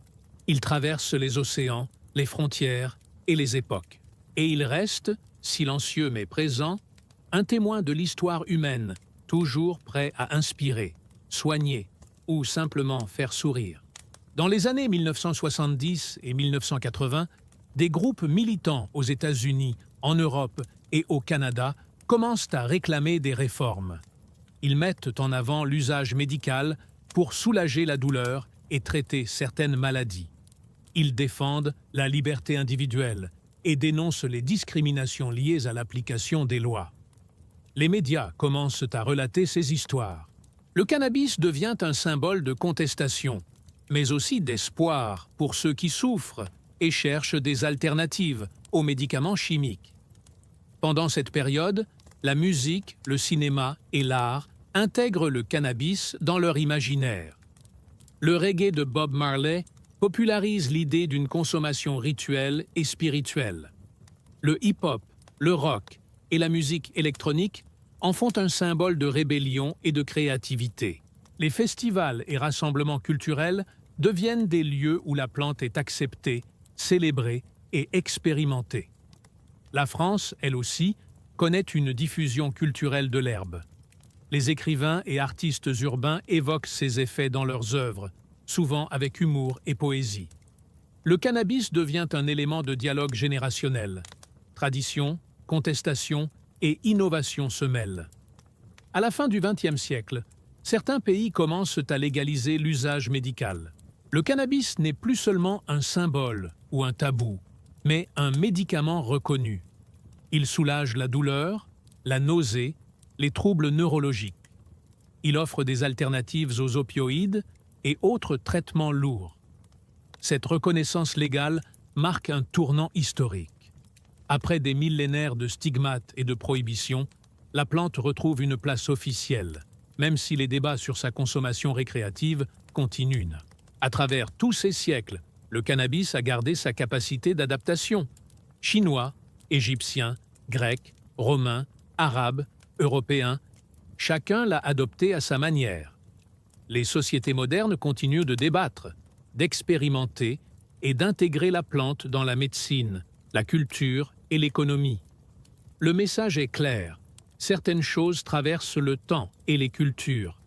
Il traverse les océans, les frontières et les époques. Et il reste, silencieux mais présent, un témoin de l'histoire humaine, toujours prêt à inspirer, soigner ou simplement faire sourire. Dans les années 1970 et 1980, des groupes militants aux États-Unis, en Europe et au Canada commencent à réclamer des réformes. Ils mettent en avant l'usage médical pour soulager la douleur et traiter certaines maladies. Ils défendent la liberté individuelle et dénoncent les discriminations liées à l'application des lois. Les médias commencent à relater ces histoires. Le cannabis devient un symbole de contestation, mais aussi d'espoir pour ceux qui souffrent et cherchent des alternatives aux médicaments chimiques. Pendant cette période, la musique, le cinéma et l'art intègrent le cannabis dans leur imaginaire. Le reggae de Bob Marley popularise l'idée d'une consommation rituelle et spirituelle. Le hip-hop, le rock et la musique électronique en font un symbole de rébellion et de créativité. Les festivals et rassemblements culturels deviennent des lieux où la plante est acceptée, célébrée et expérimentée. La France, elle aussi, connaît une diffusion culturelle de l'herbe. Les écrivains et artistes urbains évoquent ces effets dans leurs œuvres, souvent avec humour et poésie. Le cannabis devient un élément de dialogue générationnel. Tradition, contestation et innovation se mêlent. À la fin du XXe siècle, certains pays commencent à légaliser l'usage médical. Le cannabis n'est plus seulement un symbole ou un tabou, mais un médicament reconnu. Il soulage la douleur, la nausée, les troubles neurologiques. Il offre des alternatives aux opioïdes et autres traitements lourds. Cette reconnaissance légale marque un tournant historique. Après des millénaires de stigmates et de prohibitions, la plante retrouve une place officielle, même si les débats sur sa consommation récréative continuent. À travers tous ces siècles, le cannabis a gardé sa capacité d'adaptation. Chinois, Égyptiens, Grecs, Romains, Arabes, Européens, chacun l'a adopté à sa manière. Les sociétés modernes continuent de débattre, d'expérimenter et d'intégrer la plante dans la médecine, la culture et l'économie. Le message est clair. Certaines choses traversent le temps et les cultures.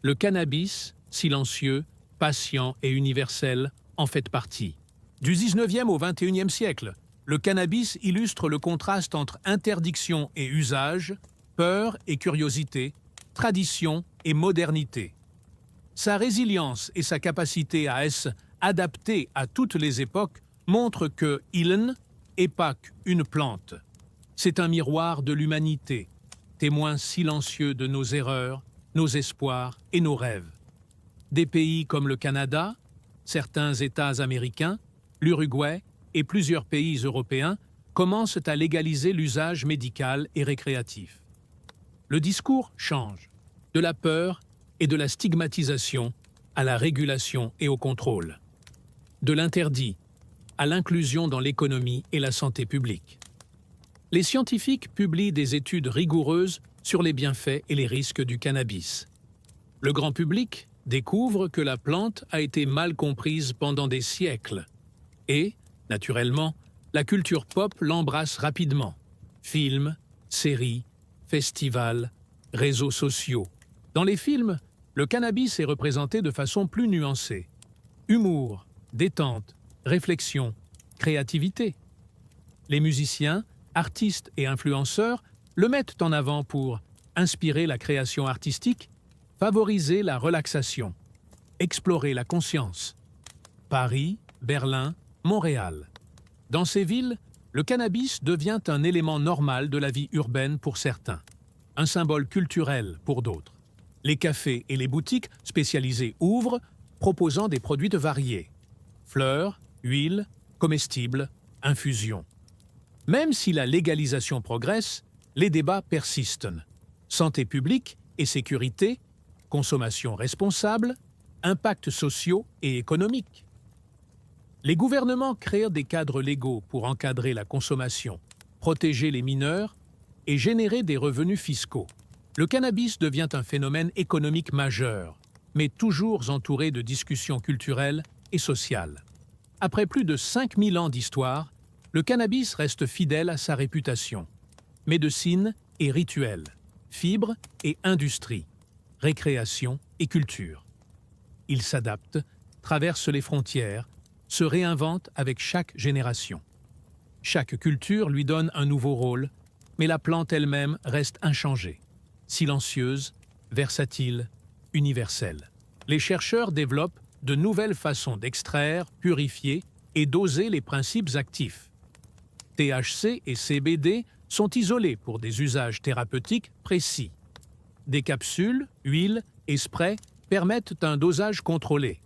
Le cannabis, silencieux, patient et universel, en fait partie. Du 19e au 21e siècle, le cannabis illustre le contraste entre interdiction et usage, peur et curiosité, tradition et modernité. Sa résilience et sa capacité à s'adapter à toutes les époques montrent que il n'est pas qu'une plante. C'est un miroir de l'humanité, témoin silencieux de nos erreurs, nos espoirs et nos rêves. Des pays comme le Canada, certains États américains, l'Uruguay et plusieurs pays européens commencent à légaliser l'usage médical et récréatif. Le discours change, de la peur et de la stigmatisation à la régulation et au contrôle, de l'interdit à l'inclusion dans l'économie et la santé publique. Les scientifiques publient des études rigoureuses sur les bienfaits et les risques du cannabis. Le grand public découvre que la plante a été mal comprise pendant des siècles et, naturellement, la culture pop l'embrasse rapidement. Films, séries, festivals, réseaux sociaux. Dans les films, le cannabis est représenté de façon plus nuancée. Humour, détente, réflexion, créativité. Les musiciens, artistes et influenceurs le mettent en avant pour inspirer la création artistique, favoriser la relaxation, explorer la conscience. Paris, Berlin, Montréal. Dans ces villes, le cannabis devient un élément normal de la vie urbaine pour certains, un symbole culturel pour d'autres. Les cafés et les boutiques spécialisées ouvrent, proposant des produits variés. Fleurs, huiles, comestibles, infusions. Même si la légalisation progresse, les débats persistent. Santé publique et sécurité, consommation responsable, impacts sociaux et économiques. Les gouvernements créent des cadres légaux pour encadrer la consommation, protéger les mineurs et générer des revenus fiscaux. Le cannabis devient un phénomène économique majeur, mais toujours entouré de discussions culturelles et sociales. Après plus de 5000 ans d'histoire, le cannabis reste fidèle à sa réputation. Médecine et rituel, fibres et industrie, récréation et culture. Il s'adapte, traverse les frontières, se réinvente avec chaque génération. Chaque culture lui donne un nouveau rôle, mais la plante elle-même reste inchangée, silencieuse, versatile, universelle. Les chercheurs développent de nouvelles façons d'extraire, purifier et doser les principes actifs. THC et CBD sont isolés pour des usages thérapeutiques précis. Des capsules, huiles et sprays permettent un dosage contrôlé.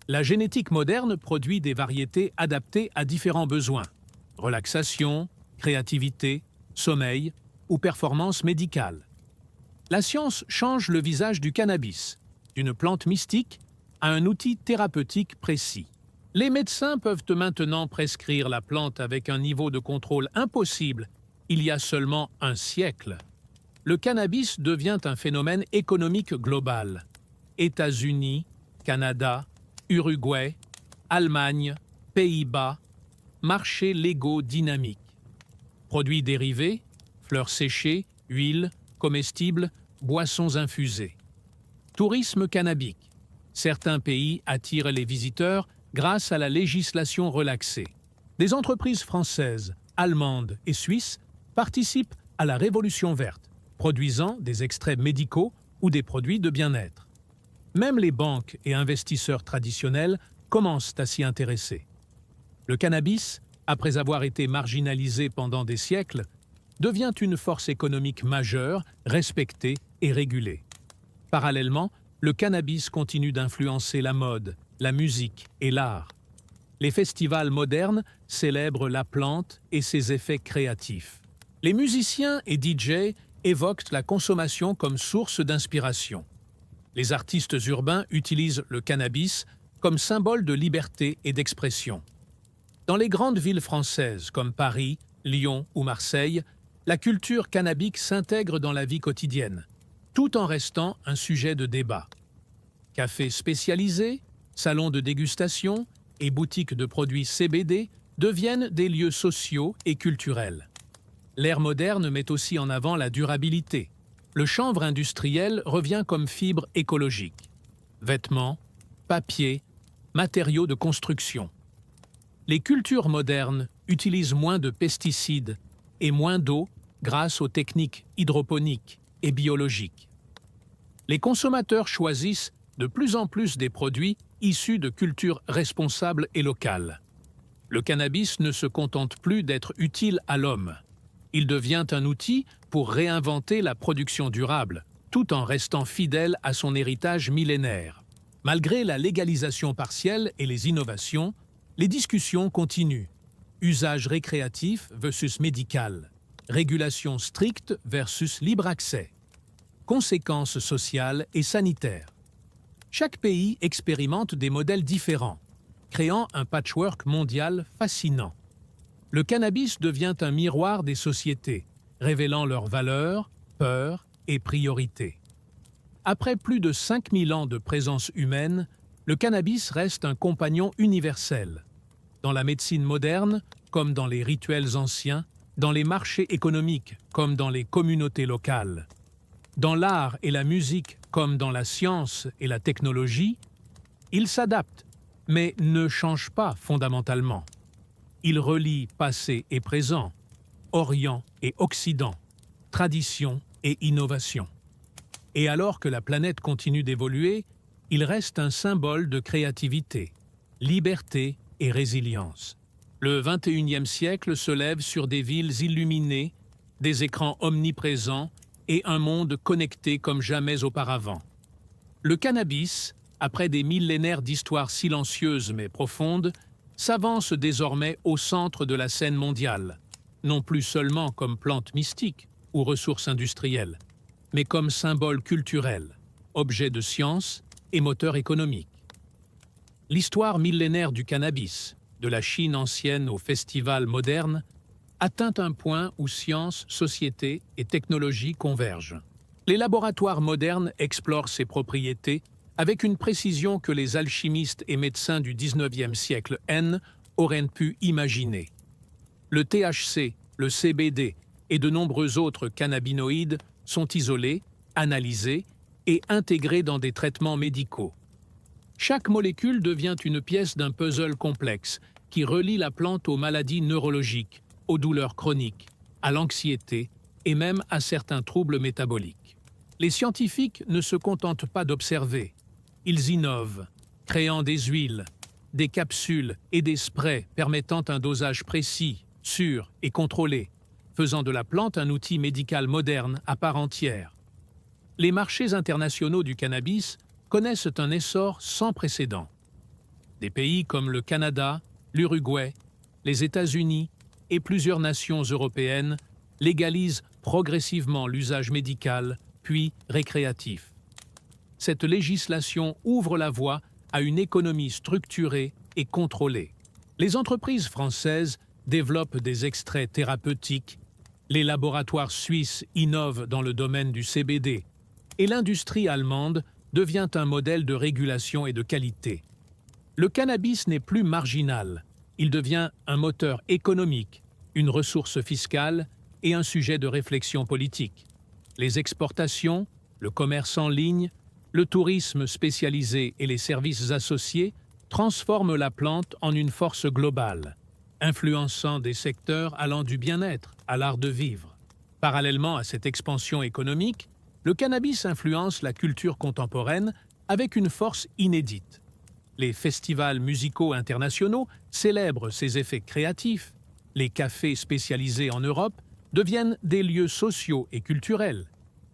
La génétique moderne produit des variétés adaptées à différents besoins: relaxation, créativité, sommeil ou performance médicale. La science change le visage du cannabis, d'une plante mystique à un outil thérapeutique précis. Les médecins peuvent maintenant prescrire la plante avec un niveau de contrôle impossible il y a seulement un siècle. le cannabis devient un phénomène économique global. États-Unis, Canada, Uruguay, Allemagne, Pays-Bas, marchés légaux dynamiques. Produits dérivés, fleurs séchées, huiles, comestibles, boissons infusées. Tourisme cannabique. Certains pays attirent les visiteurs grâce à la législation relaxée. Des entreprises françaises, allemandes et suisses participent à la Révolution verte, produisant des extraits médicaux ou des produits de bien-être. Même les banques et investisseurs traditionnels commencent à s'y intéresser. Le cannabis, après avoir été marginalisé pendant des siècles, devient une force économique majeure, respectée et régulée. Parallèlement, le cannabis continue d'influencer la mode, la musique et l'art. Les festivals modernes célèbrent la plante et ses effets créatifs. Les musiciens et DJ évoquent la consommation comme source d'inspiration. Les artistes urbains utilisent le cannabis comme symbole de liberté et d'expression. Dans les grandes villes françaises comme Paris, Lyon ou Marseille, la culture cannabique s'intègre dans la vie quotidienne, tout en restant un sujet de débat. Cafés spécialisés, salons de dégustation et boutiques de produits CBD deviennent des lieux sociaux et culturels. L'ère moderne met aussi en avant la durabilité. Le chanvre industriel revient comme fibre écologique. Vêtements, papier, matériaux de construction. Les cultures modernes utilisent moins de pesticides et moins d'eau grâce aux techniques hydroponiques et biologiques. Les consommateurs choisissent de plus en plus des produits issus de cultures responsables et locales. Le cannabis ne se contente plus d'être utile à l'homme. Il devient un outil pour réinventer la production durable, tout en restant fidèle à son héritage millénaire. Malgré la légalisation partielle et les innovations, les discussions continuent. Usage récréatif versus médical. Régulation stricte versus libre accès. Conséquences sociales et sanitaires. Chaque pays expérimente des modèles différents, créant un patchwork mondial fascinant. Le cannabis devient un miroir des sociétés, révélant leurs valeurs, peurs et priorités. Après plus de 5000 ans de présence humaine, le cannabis reste un compagnon universel. Dans la médecine moderne, comme dans les rituels anciens, dans les marchés économiques, comme dans les communautés locales. Dans l'art et la musique, comme dans la science et la technologie, il s'adapte, mais ne change pas fondamentalement. Il relie passé et présent, Orient et Occident, tradition et innovation. Et alors que la planète continue d'évoluer, il reste un symbole de créativité, liberté et résilience. Le XXIe siècle se lève sur des villes illuminées, des écrans omniprésents et un monde connecté comme jamais auparavant. Le cannabis, après des millénaires d'histoire silencieuse mais profonde, s'avance désormais au centre de la scène mondiale, non plus seulement comme plante mystique ou ressource industrielle, mais comme symbole culturel, objet de science et moteur économique. L'histoire millénaire du cannabis, de la Chine ancienne au festival moderne, atteint un point où science, société et technologie convergent. Les laboratoires modernes explorent ses propriétés avec une précision que les alchimistes et médecins du XIXe siècle N auraient pu imaginer. Le THC, le CBD et de nombreux autres cannabinoïdes sont isolés, analysés et intégrés dans des traitements médicaux. Chaque molécule devient une pièce d'un puzzle complexe qui relie la plante aux maladies neurologiques, aux douleurs chroniques, à l'anxiété et même à certains troubles métaboliques. Les scientifiques ne se contentent pas d'observer. Ils innovent, créant des huiles, des capsules et des sprays permettant un dosage précis, sûr et contrôlé, faisant de la plante un outil médical moderne à part entière. Les marchés internationaux du cannabis connaissent un essor sans précédent. Des pays comme le Canada, l'Uruguay, les États-Unis et plusieurs nations européennes légalisent progressivement l'usage médical, puis récréatif. Cette législation ouvre la voie à une économie structurée et contrôlée. Les entreprises françaises développent des extraits thérapeutiques, Les laboratoires suisses innovent dans le domaine du CBD et l'industrie allemande devient un modèle de régulation et de qualité. Le cannabis n'est plus marginal, il devient un moteur économique, une ressource fiscale et un sujet de réflexion politique. Les exportations, le commerce en ligne, le tourisme spécialisé et les services associés transforment la plante en une force globale, influençant des secteurs allant du bien-être à l'art de vivre. Parallèlement à cette expansion économique, le cannabis influence la culture contemporaine avec une force inédite. Les festivals musicaux internationaux célèbrent ses effets créatifs. Les cafés spécialisés en Europe deviennent des lieux sociaux et culturels.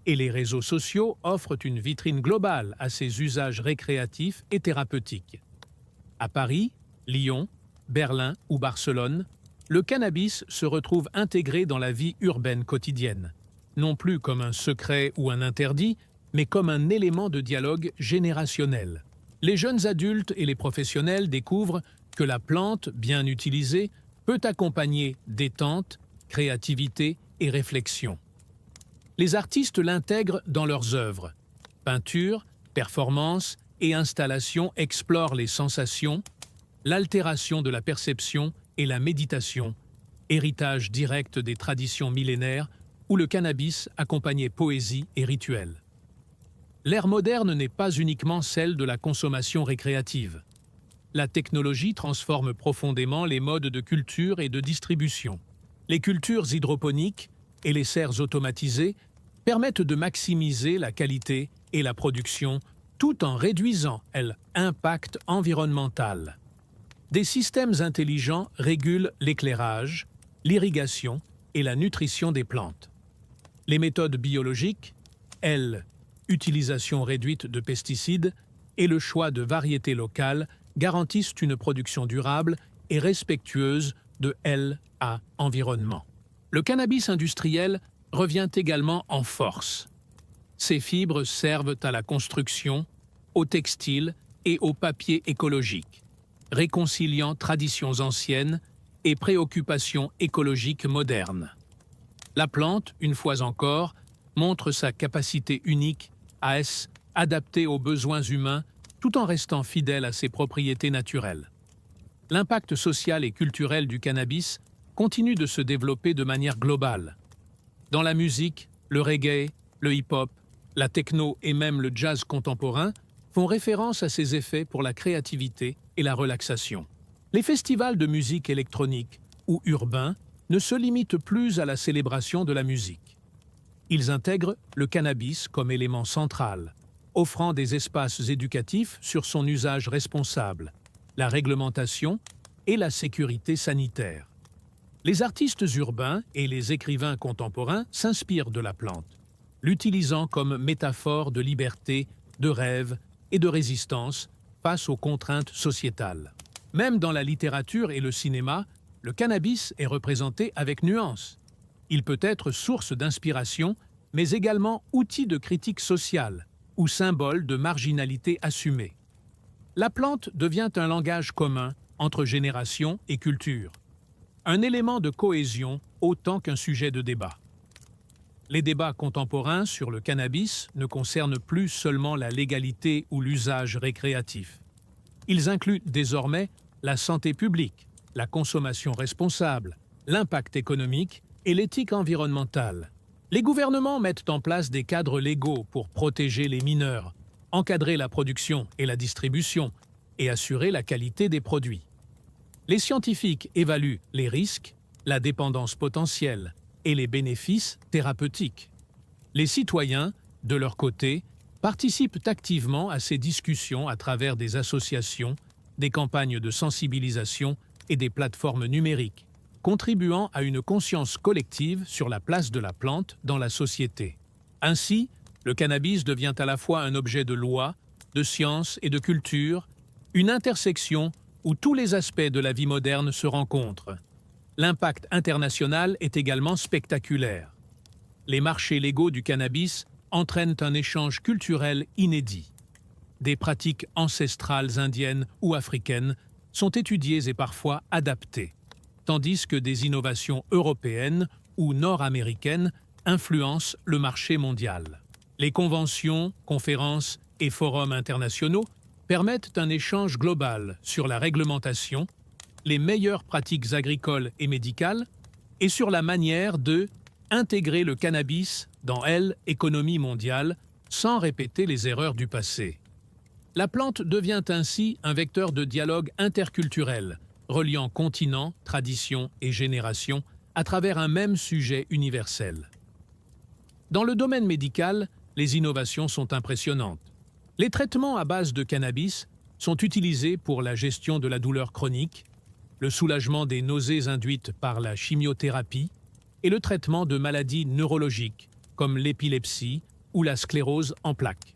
Et les réseaux sociaux offrent une vitrine globale à ces usages récréatifs et thérapeutiques. À Paris, Lyon, Berlin ou Barcelone, le cannabis se retrouve intégré dans la vie urbaine quotidienne, non plus comme un secret ou un interdit, mais comme un élément de dialogue générationnel. Les jeunes adultes et les professionnels découvrent que la plante, bien utilisée, peut accompagner détente, créativité et réflexion. Les artistes l'intègrent dans leurs œuvres. Peinture, performance et installation explorent les sensations, l'altération de la perception et la méditation, héritage direct des traditions millénaires où le cannabis accompagnait poésie et rituels. L'ère moderne n'est pas uniquement celle de la consommation récréative. La technologie transforme profondément les modes de culture et de distribution. Les cultures hydroponiques et les serres automatisées permettent de maximiser la qualité et la production tout en réduisant l'impact environnemental. Des systèmes intelligents régulent l'éclairage, l'irrigation et la nutrition des plantes. Les méthodes biologiques, utilisation réduite de pesticides et le choix de variétés locales garantissent une production durable et respectueuse de l'environnement. Le cannabis industriel revient également en force. Ces fibres servent à la construction, au textile et au papier écologique, réconciliant traditions anciennes et préoccupations écologiques modernes. La plante, une fois encore, montre sa capacité unique à s'adapter aux besoins humains tout en restant fidèle à ses propriétés naturelles. L'impact social et culturel du cannabis continue de se développer de manière globale. Dans la musique, le reggae, le hip-hop, la techno et même le jazz contemporain font référence à ses effets pour la créativité et la relaxation. Les festivals de musique électronique ou urbains ne se limitent plus à la célébration de la musique. Ils intègrent le cannabis comme élément central, offrant des espaces éducatifs sur son usage responsable, la réglementation et la sécurité sanitaire. Les artistes urbains et les écrivains contemporains s'inspirent de la plante, l'utilisant comme métaphore de liberté, de rêve et de résistance face aux contraintes sociétales. Même dans la littérature et le cinéma, le cannabis est représenté avec nuance. Il peut être source d'inspiration, mais également outil de critique sociale ou symbole de marginalité assumée. La plante devient un langage commun entre générations et cultures, un élément de cohésion autant qu'un sujet de débat. Les débats contemporains sur le cannabis ne concernent plus seulement la légalité ou l'usage récréatif. Ils incluent désormais la santé publique, la consommation responsable, l'impact économique et l'éthique environnementale. Les gouvernements mettent en place des cadres légaux pour protéger les mineurs, encadrer la production et la distribution et assurer la qualité des produits. Les scientifiques évaluent les risques, la dépendance potentielle et les bénéfices thérapeutiques. Les citoyens, de leur côté, participent activement à ces discussions à travers des associations, des campagnes de sensibilisation et des plateformes numériques, contribuant à une conscience collective sur la place de la plante dans la société. Ainsi, le cannabis devient à la fois un objet de loi, de science et de culture, une intersection où tous les aspects de la vie moderne se rencontrent. L'impact international est également spectaculaire. Les marchés légaux du cannabis entraînent un échange culturel inédit. Des pratiques ancestrales indiennes ou africaines sont étudiées et parfois adaptées, tandis que des innovations européennes ou nord-américaine influencent le marché mondial. Les conventions, conférences et forums internationaux permettent un échange global sur la réglementation, les meilleures pratiques agricoles et médicales et sur la manière de intégrer le cannabis dans l'économie mondiale sans répéter les erreurs du passé. La plante devient ainsi un vecteur de dialogue interculturel, reliant continents, traditions et générations à travers un même sujet universel. Dans le domaine médical, les innovations sont impressionnantes. Les traitements à base de cannabis sont utilisés pour la gestion de la douleur chronique, le soulagement des nausées induites par la chimiothérapie et le traitement de maladies neurologiques comme l'épilepsie ou la sclérose en plaques.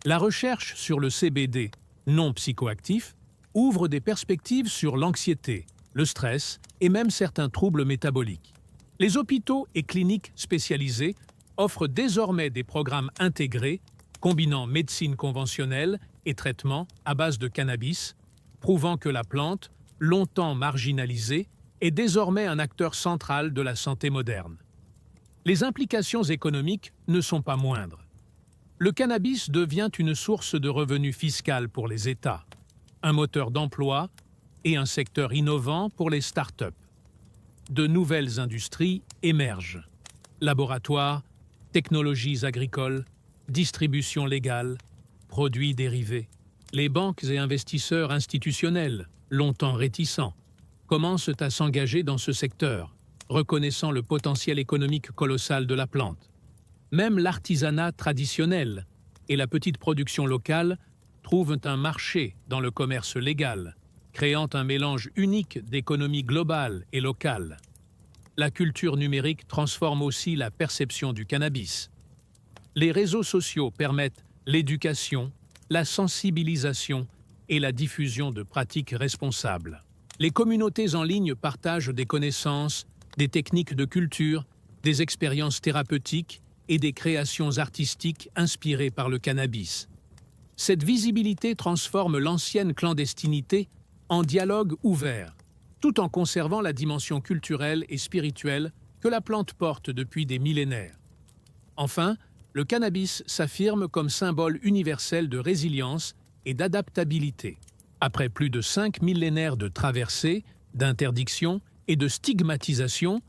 La recherche sur le CBD, non psychoactif, ouvre des perspectives sur l'anxiété, le stress et même certains troubles métaboliques. Les hôpitaux et cliniques spécialisés offrent désormais des programmes intégrés combinant médecine conventionnelle et traitement à base de cannabis, prouvant que la plante, longtemps marginalisée, est désormais un acteur central de la santé moderne. Les implications économiques ne sont pas moindres. Le cannabis devient une source de revenus fiscales pour les États, un moteur d'emploi et un secteur innovant pour les start-up. De nouvelles industries émergent. Laboratoires, technologies agricoles, distribution légale, produits dérivés. Les banques et investisseurs institutionnels, longtemps réticents, commencent à s'engager dans ce secteur, reconnaissant le potentiel économique colossal de la plante. Même l'artisanat traditionnel et la petite production locale trouvent un marché dans le commerce légal, créant un mélange unique d'économie globale et locale. La culture numérique transforme aussi la perception du cannabis. Les réseaux sociaux permettent l'éducation, la sensibilisation et la diffusion de pratiques responsables. Les communautés en ligne partagent des connaissances, des techniques de culture, des expériences thérapeutiques et des créations artistiques inspirées par le cannabis. Cette visibilité transforme l'ancienne clandestinité en dialogue ouvert, tout en conservant la dimension culturelle et spirituelle que la plante porte depuis des millénaires. Enfin, le cannabis s'affirme comme symbole universel de résilience et d'adaptabilité. Après plus de 5 millénaires de traversées, d'interdictions et de stigmatisation,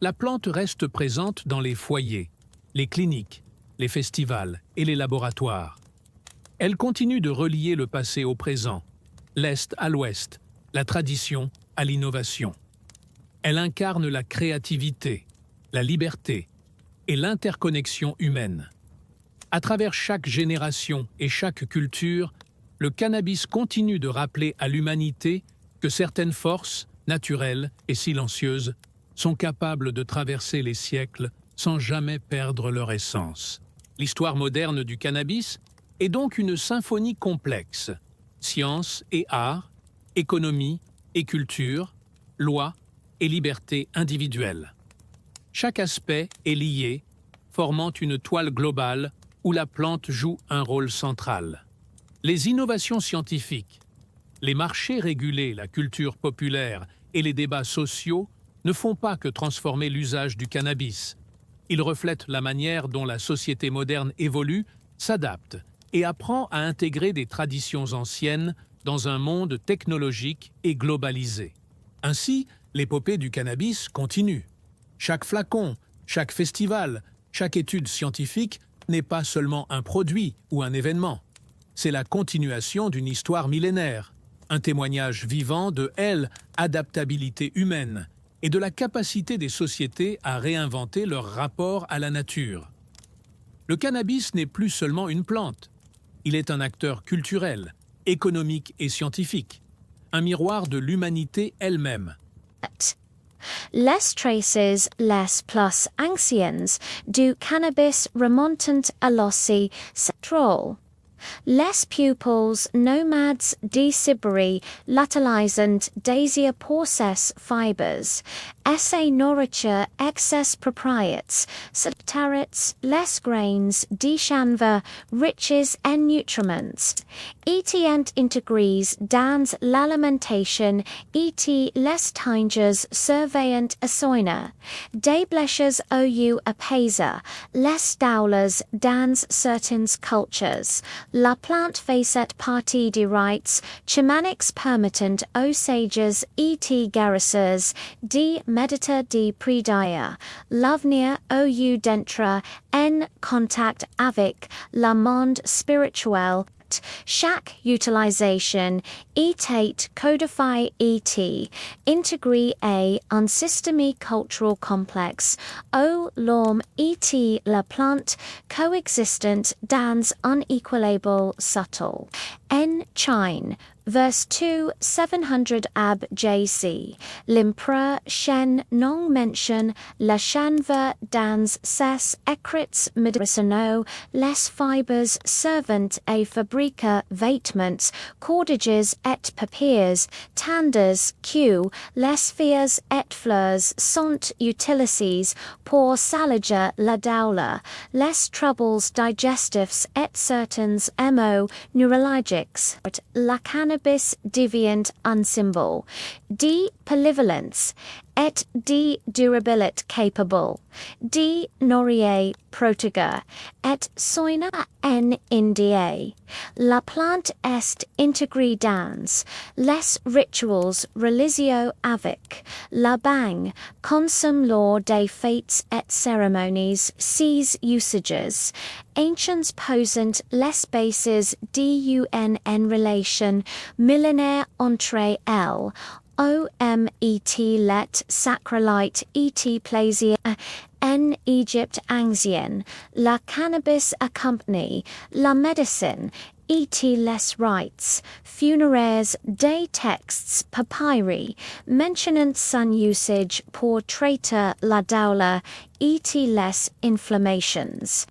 la plante reste présente dans les foyers, les cliniques, les festivals et les laboratoires. Elle continue de relier le passé au présent, l'Est à l'Ouest, la tradition à l'innovation. Elle incarne la créativité, la liberté et l'interconnexion humaine. À travers chaque génération et chaque culture, le cannabis continue de rappeler à l'humanité que certaines forces, naturelles et silencieuses, sont capables de traverser les siècles sans jamais perdre leur essence. L'histoire moderne du cannabis est donc une symphonie complexe. Science et art, économie et culture, loi et liberté individuelle. Chaque aspect est lié, formant une toile globale où la plante joue un rôle central. Les innovations scientifiques, les marchés régulés, la culture populaire et les débats sociaux ne font pas que transformer l'usage du cannabis. Ils reflètent la manière dont la société moderne évolue, s'adapte et apprend à intégrer des traditions anciennes dans un monde technologique et globalisé. Ainsi, l'épopée du cannabis continue. Chaque flacon, chaque festival, chaque étude scientifique n'est pas seulement un produit ou un événement. C'est la continuation d'une histoire millénaire, un témoignage vivant de l'adaptabilité humaine et de la capacité des sociétés à réinventer leur rapport à la nature. Le cannabis n'est plus seulement une plante. Il est un acteur culturel, économique et scientifique, un miroir de l'humanité elle-même. Less traces, less plus anciens, du cannabis remontant a lossi central. Les pupils nomads de Sibérie l'utilisant daisia process fibers, essaie nourriture excess propriets, subtarets les grains de chanvre riches en nutriments, et integres dans l'alimentation et les tingers surveillant assoina, des bleches ou apaiser les douleurs dans certaines cultures, la plante fait partie des rites chamaniques permettant aux sages et guérisseurs de méditer de prière, l'avenir ou d'entrer en contact avec le monde spirituel. Chaque utilisation est codify et intégré à un système cultural complexe où l'homme et la plante coexistent dans un équilibre subtle. En Chine, verse 2 700 ab JC, l'empereur Shen non mention la chanvre dans ses écrits médicinaux, les fibres servant à fabriquer vêtements, cordages et papiers, tenders que les feuilles et fleurs sont utilisées pour s'alléger la douleur, les troubles digestifs et certains maux neurologiques. La cannabis devient un symbole de polyvalence et de durabilité capable de nourrir, protéger et soigner en Indie. La plante est intégrée dans les rituals religieux avec la bang consomme lors des fêtes et cérémonies ses usages. Ancients posant les bases d'un en relation millénaire entre elles. OMET let sacralite et plaisir en Egypte ancien, la cannabis accompagne la médecine et les rites funéraires des textes papyri mentionnant son usage pour traiter la douleur et les inflammations.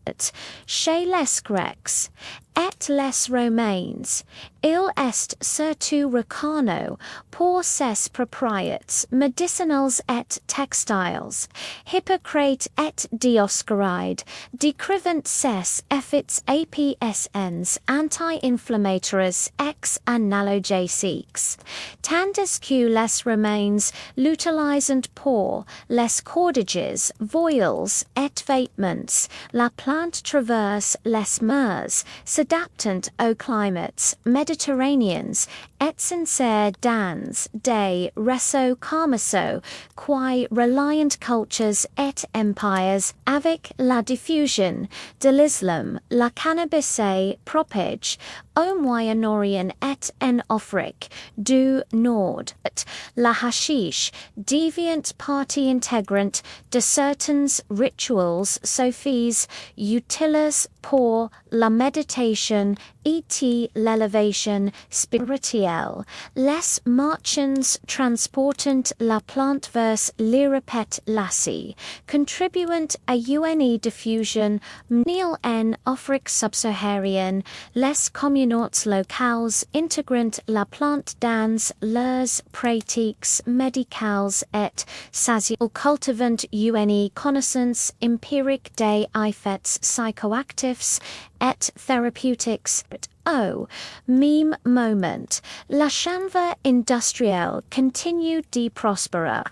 Chez les Grecs et les Romains, il est surtout reconnu pour ses propriétés médicinales et textiles. Hippocrate et Dioscoride décrivant ses effets APSNs anti-inflammatoires ex analgésiques, tandis que les Romains l'utilisant pour les cordages, voiles et vêtements. La plante traverse les mers, s'adaptant aux climats méditerranéens et s'insère dans des réseaux commerciaux qui reliant cultures et empires. Avec la diffusion de l'islam, la cannabis est propage au Moyen-Orient et en Afrique du Nord. La hashish devient partie intégrante de certains rituals sophis utiles pour la méditation et l'élévation spirituelle. Les marchands transportant la plante vers l'Europe et l'Asie, contribuant à une diffusion mondiale en Afrique subsaharienne, les communautés locales intégrant la plante dans leurs pratiques médicales et sociales, cultivant une connaissance empirique des effets psychoactifs et thérapeutiques. Au même moment, la chanvre industrielle continue de prospérer.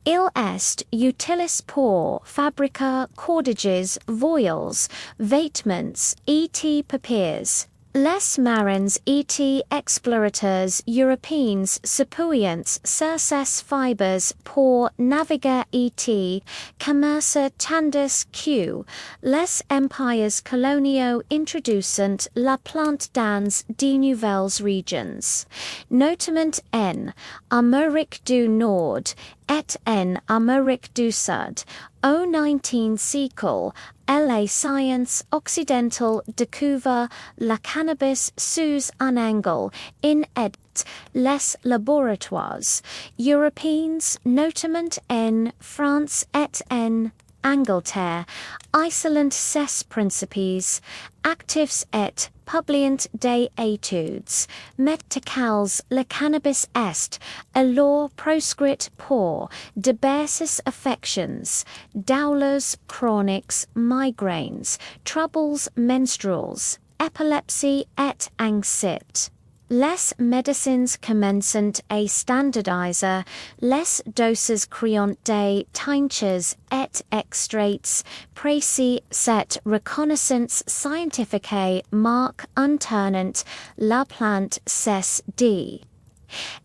Il est utilisé pour fabriquer cordages, voiles, vêtements et papiers. Les marins et explorateurs européens s'appuyant sur ces fibres pour naviguer et commercer tandis que les empires coloniaux introduisent la plante dans de nouvelles régions, notamment en Amérique du Nord et en Amérique du Sud. Au XIXe siècle, les sciences occidentales découvrent la cannabis sous un angle inédit. Les laboratoires européens, notamment en France et en Angleterre, Iceland ses principes, actifs et publiant de etudes, medicals le cannabis est, a law proscrit por, diverses affections, douleurs chroniques, migraines, troubles menstruals, epilepsy et anxiety. Les medicines commençant à standardiser, les doses créant des tinctures et extraits précis cette reconnaissance scientifique marque unternant la plante cesse de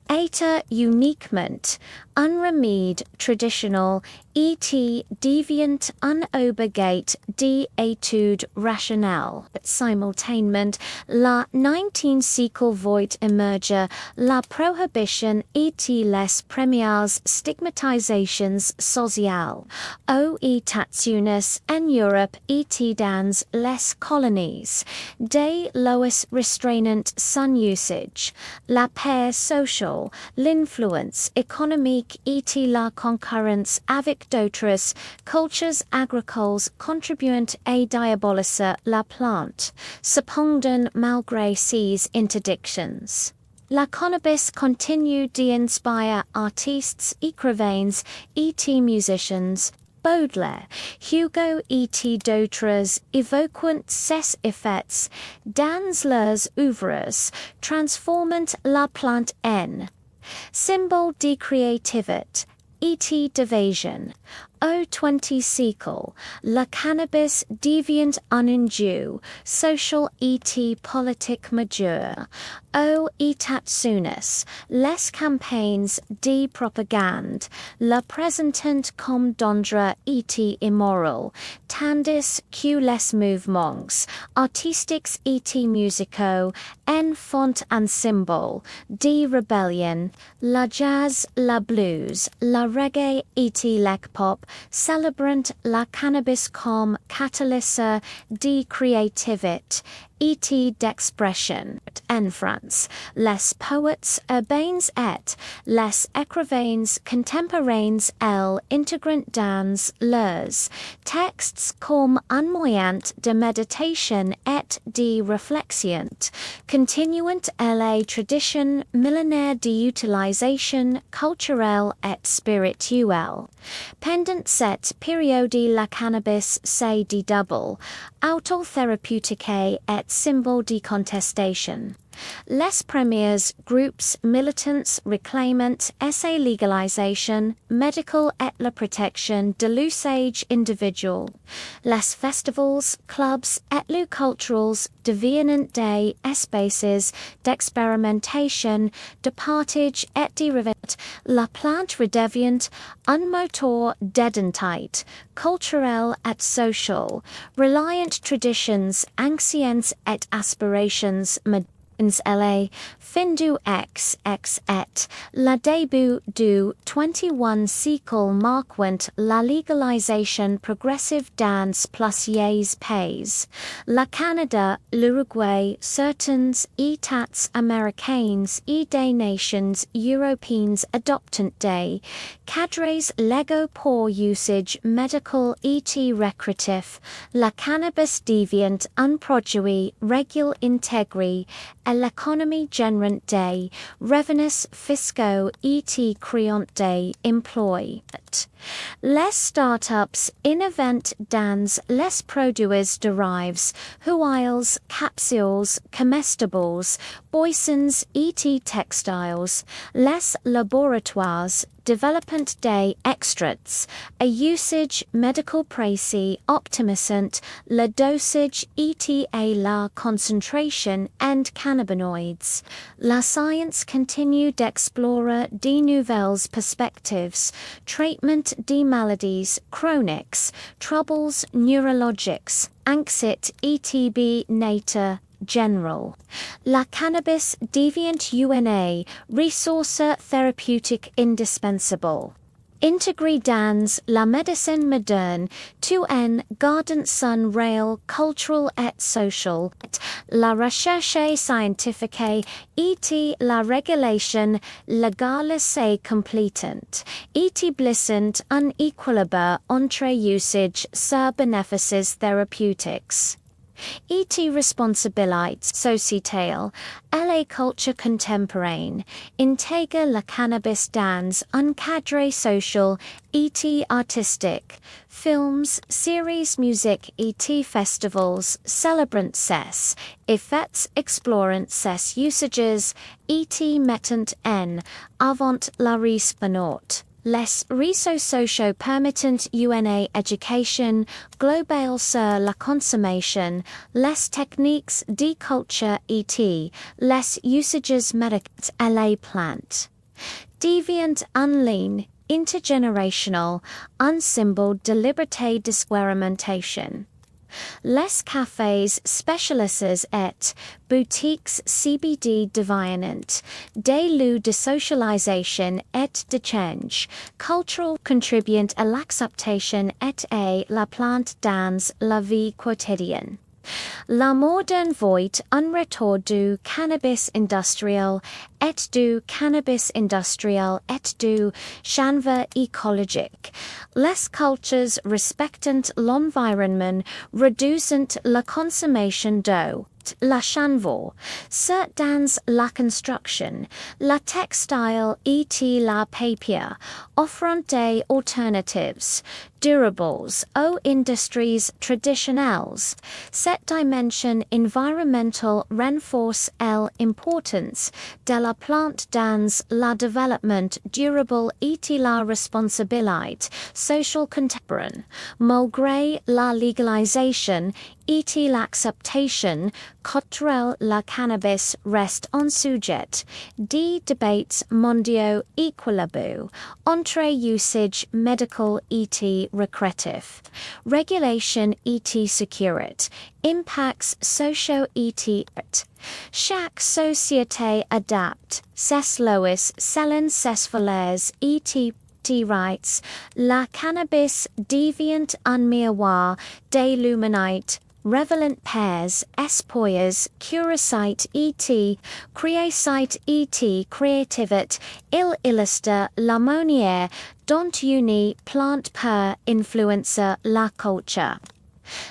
être uniquement unremedied traditional et deviant unobligate d'étude rationnelle. Simultanément, la 19 siècle voit émerger la prohibition et les premières stigmatisations sociales aux États-Unis en Europe et dans les colonies, des lois restreignant son usage, la paix sociale, l'influence économique et la concurrence avec d'autres cultures agricoles contribuant à diaboliser la plante, cependant malgré ces interdictions. La cannabis continue d'inspire artistes, écrivains et musicians. Baudelaire, Hugo et d'autres évoquant ces effets dans leurs œuvres, transformant la plante en symbole de créativité et d'évasion. Au XX siècle, le cannabis devient un enjeu social et politique majeur. Aux États-Unis, les campagnes de propagande le présentent comme dangereux et immoral, tandis que les mouvements artistiques et musicaux en font un symbole de rébellion. La jazz, la blues, la reggae et la pop célébrant la cannabis comme catalyseur de créativité et d'expression. En France, les poètes urbains et les écrivains contemporains intégrant dans leurs textes comme un moyen de méditation et de réflexion, continuant la tradition millénaire d'utilisation culturelle et spirituelle. Pendant cette période, la cannabis s'est dédoublée, autothérapeutique et symbole de contestation. Les premiers groupes militants réclamant sa légalisation médicale et la protection de l'usage individuel. Les festivals, clubs et lieux culturels deviennent des espaces d'expérimentation, de partage et de réveil. La plante redevient un moteur d'identité culturelle et sociale, reliant traditions anciennes et aspirations modernes. La fin du XX et le début du XXI siècle marquant la légalisation progressive dans plusieurs pays. Le Canada, l'Uruguay, certains États américains et des nations européennes adoptant des cadres légaux pour usage médical et récréatif. La cannabis devient un produit régulier intégré à l'économie générant des revenus fiscaux et créant des emplois. Les startups innovant dans les produits dérivés, huiles, capsules, comestibles, boissons et textiles. Les laboratoires développant des extracts à usage médical précis optimisant le dosage et la concentration en cannabinoïdes. La science continue d'explorer de nouvelles perspectives, traitement des maladies chroniques, troubles neurologiques, anxiété et bien-être general. La cannabis devient une ressource thérapeutique indispensable. Integri dans la médecine moderne, 2N Gardant Sun Rail Cultural et Social, la recherche scientifique et la régulation légale et complétante, et blissant un équilibre entre usage sur bénéfices thérapeutiques. Et responsabilités sociétales, la culture contemporaine, intègre le cannabis dans un cadre social et artistique, films, séries, musique et festivals célébrant ces effets explorant ces usages et mettant en avant la response. Les réseaux sociaux permettent une éducation globale sur la consommation, les techniques de culture et les usages médicaux à la plante. Deviant en ligne, intergénérationnel, un symbole de liberté d'expérimentation. Les cafés spécialisés et boutiques CBD deviennent des lieux de socialisation et d'échange culturel contribuant à l'acceptation et à la plante dans la vie quotidienne. La moderne voit un retour du cannabis industriel et du chanvre écologique. Les cultures respectant l'environnement réduisant la consommation d'eau. La chanvre, ce dans la construction, la textile et la papier, offrant des alternatives durables aux industries traditionnelles. Cette dimension environnementale renforce l'importance de la plante dans le développement durable et la responsabilité sociale contemporaine, malgré la légalisation et l'acceptation culturelle. La cannabis reste un sujet de débats mondiaux équilibrés entre usage médical et recreatif, régulation et sécurité, impacts sociaux et chaque société adapte ses lois selon ses valeurs et rights. La cannabis devient un miroir de l'humanité, révélant paix, espoirs, curiosité et créativité. Il illustre la manière dont une plante peut influencer la culture,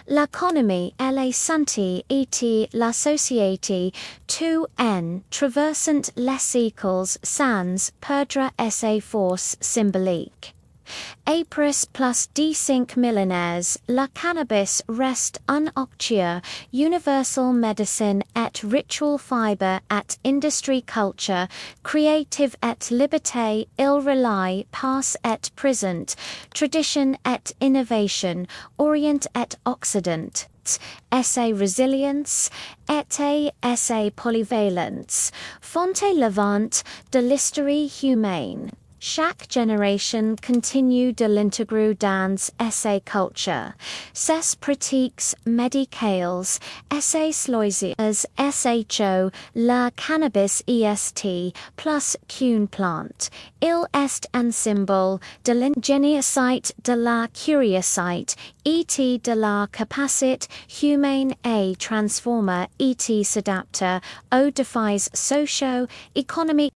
l'économie et la santé et la société, tout en traversant les siècles sans perdre ses forces symboliques. Après plus de 5 millénaires, la cannabis reste un acteur universal médecine et ritual fibre et industrie culture, créative et liberté. Il relie passe et présent, tradition et innovation, orient et occident. Sa résilience et sa polyvalence, fonte levante de l'histoire humaine. Chaque génération continue de l'intégrer dans sa culture. Ses pratiques médicales, ses loisirs, sho, la cannabis est plus qu'une plante. Il est un symbole de l'ingéniosité, de la curiosité, et de la capacité humaine à transformer et s'adapter aux défis socio-économiques.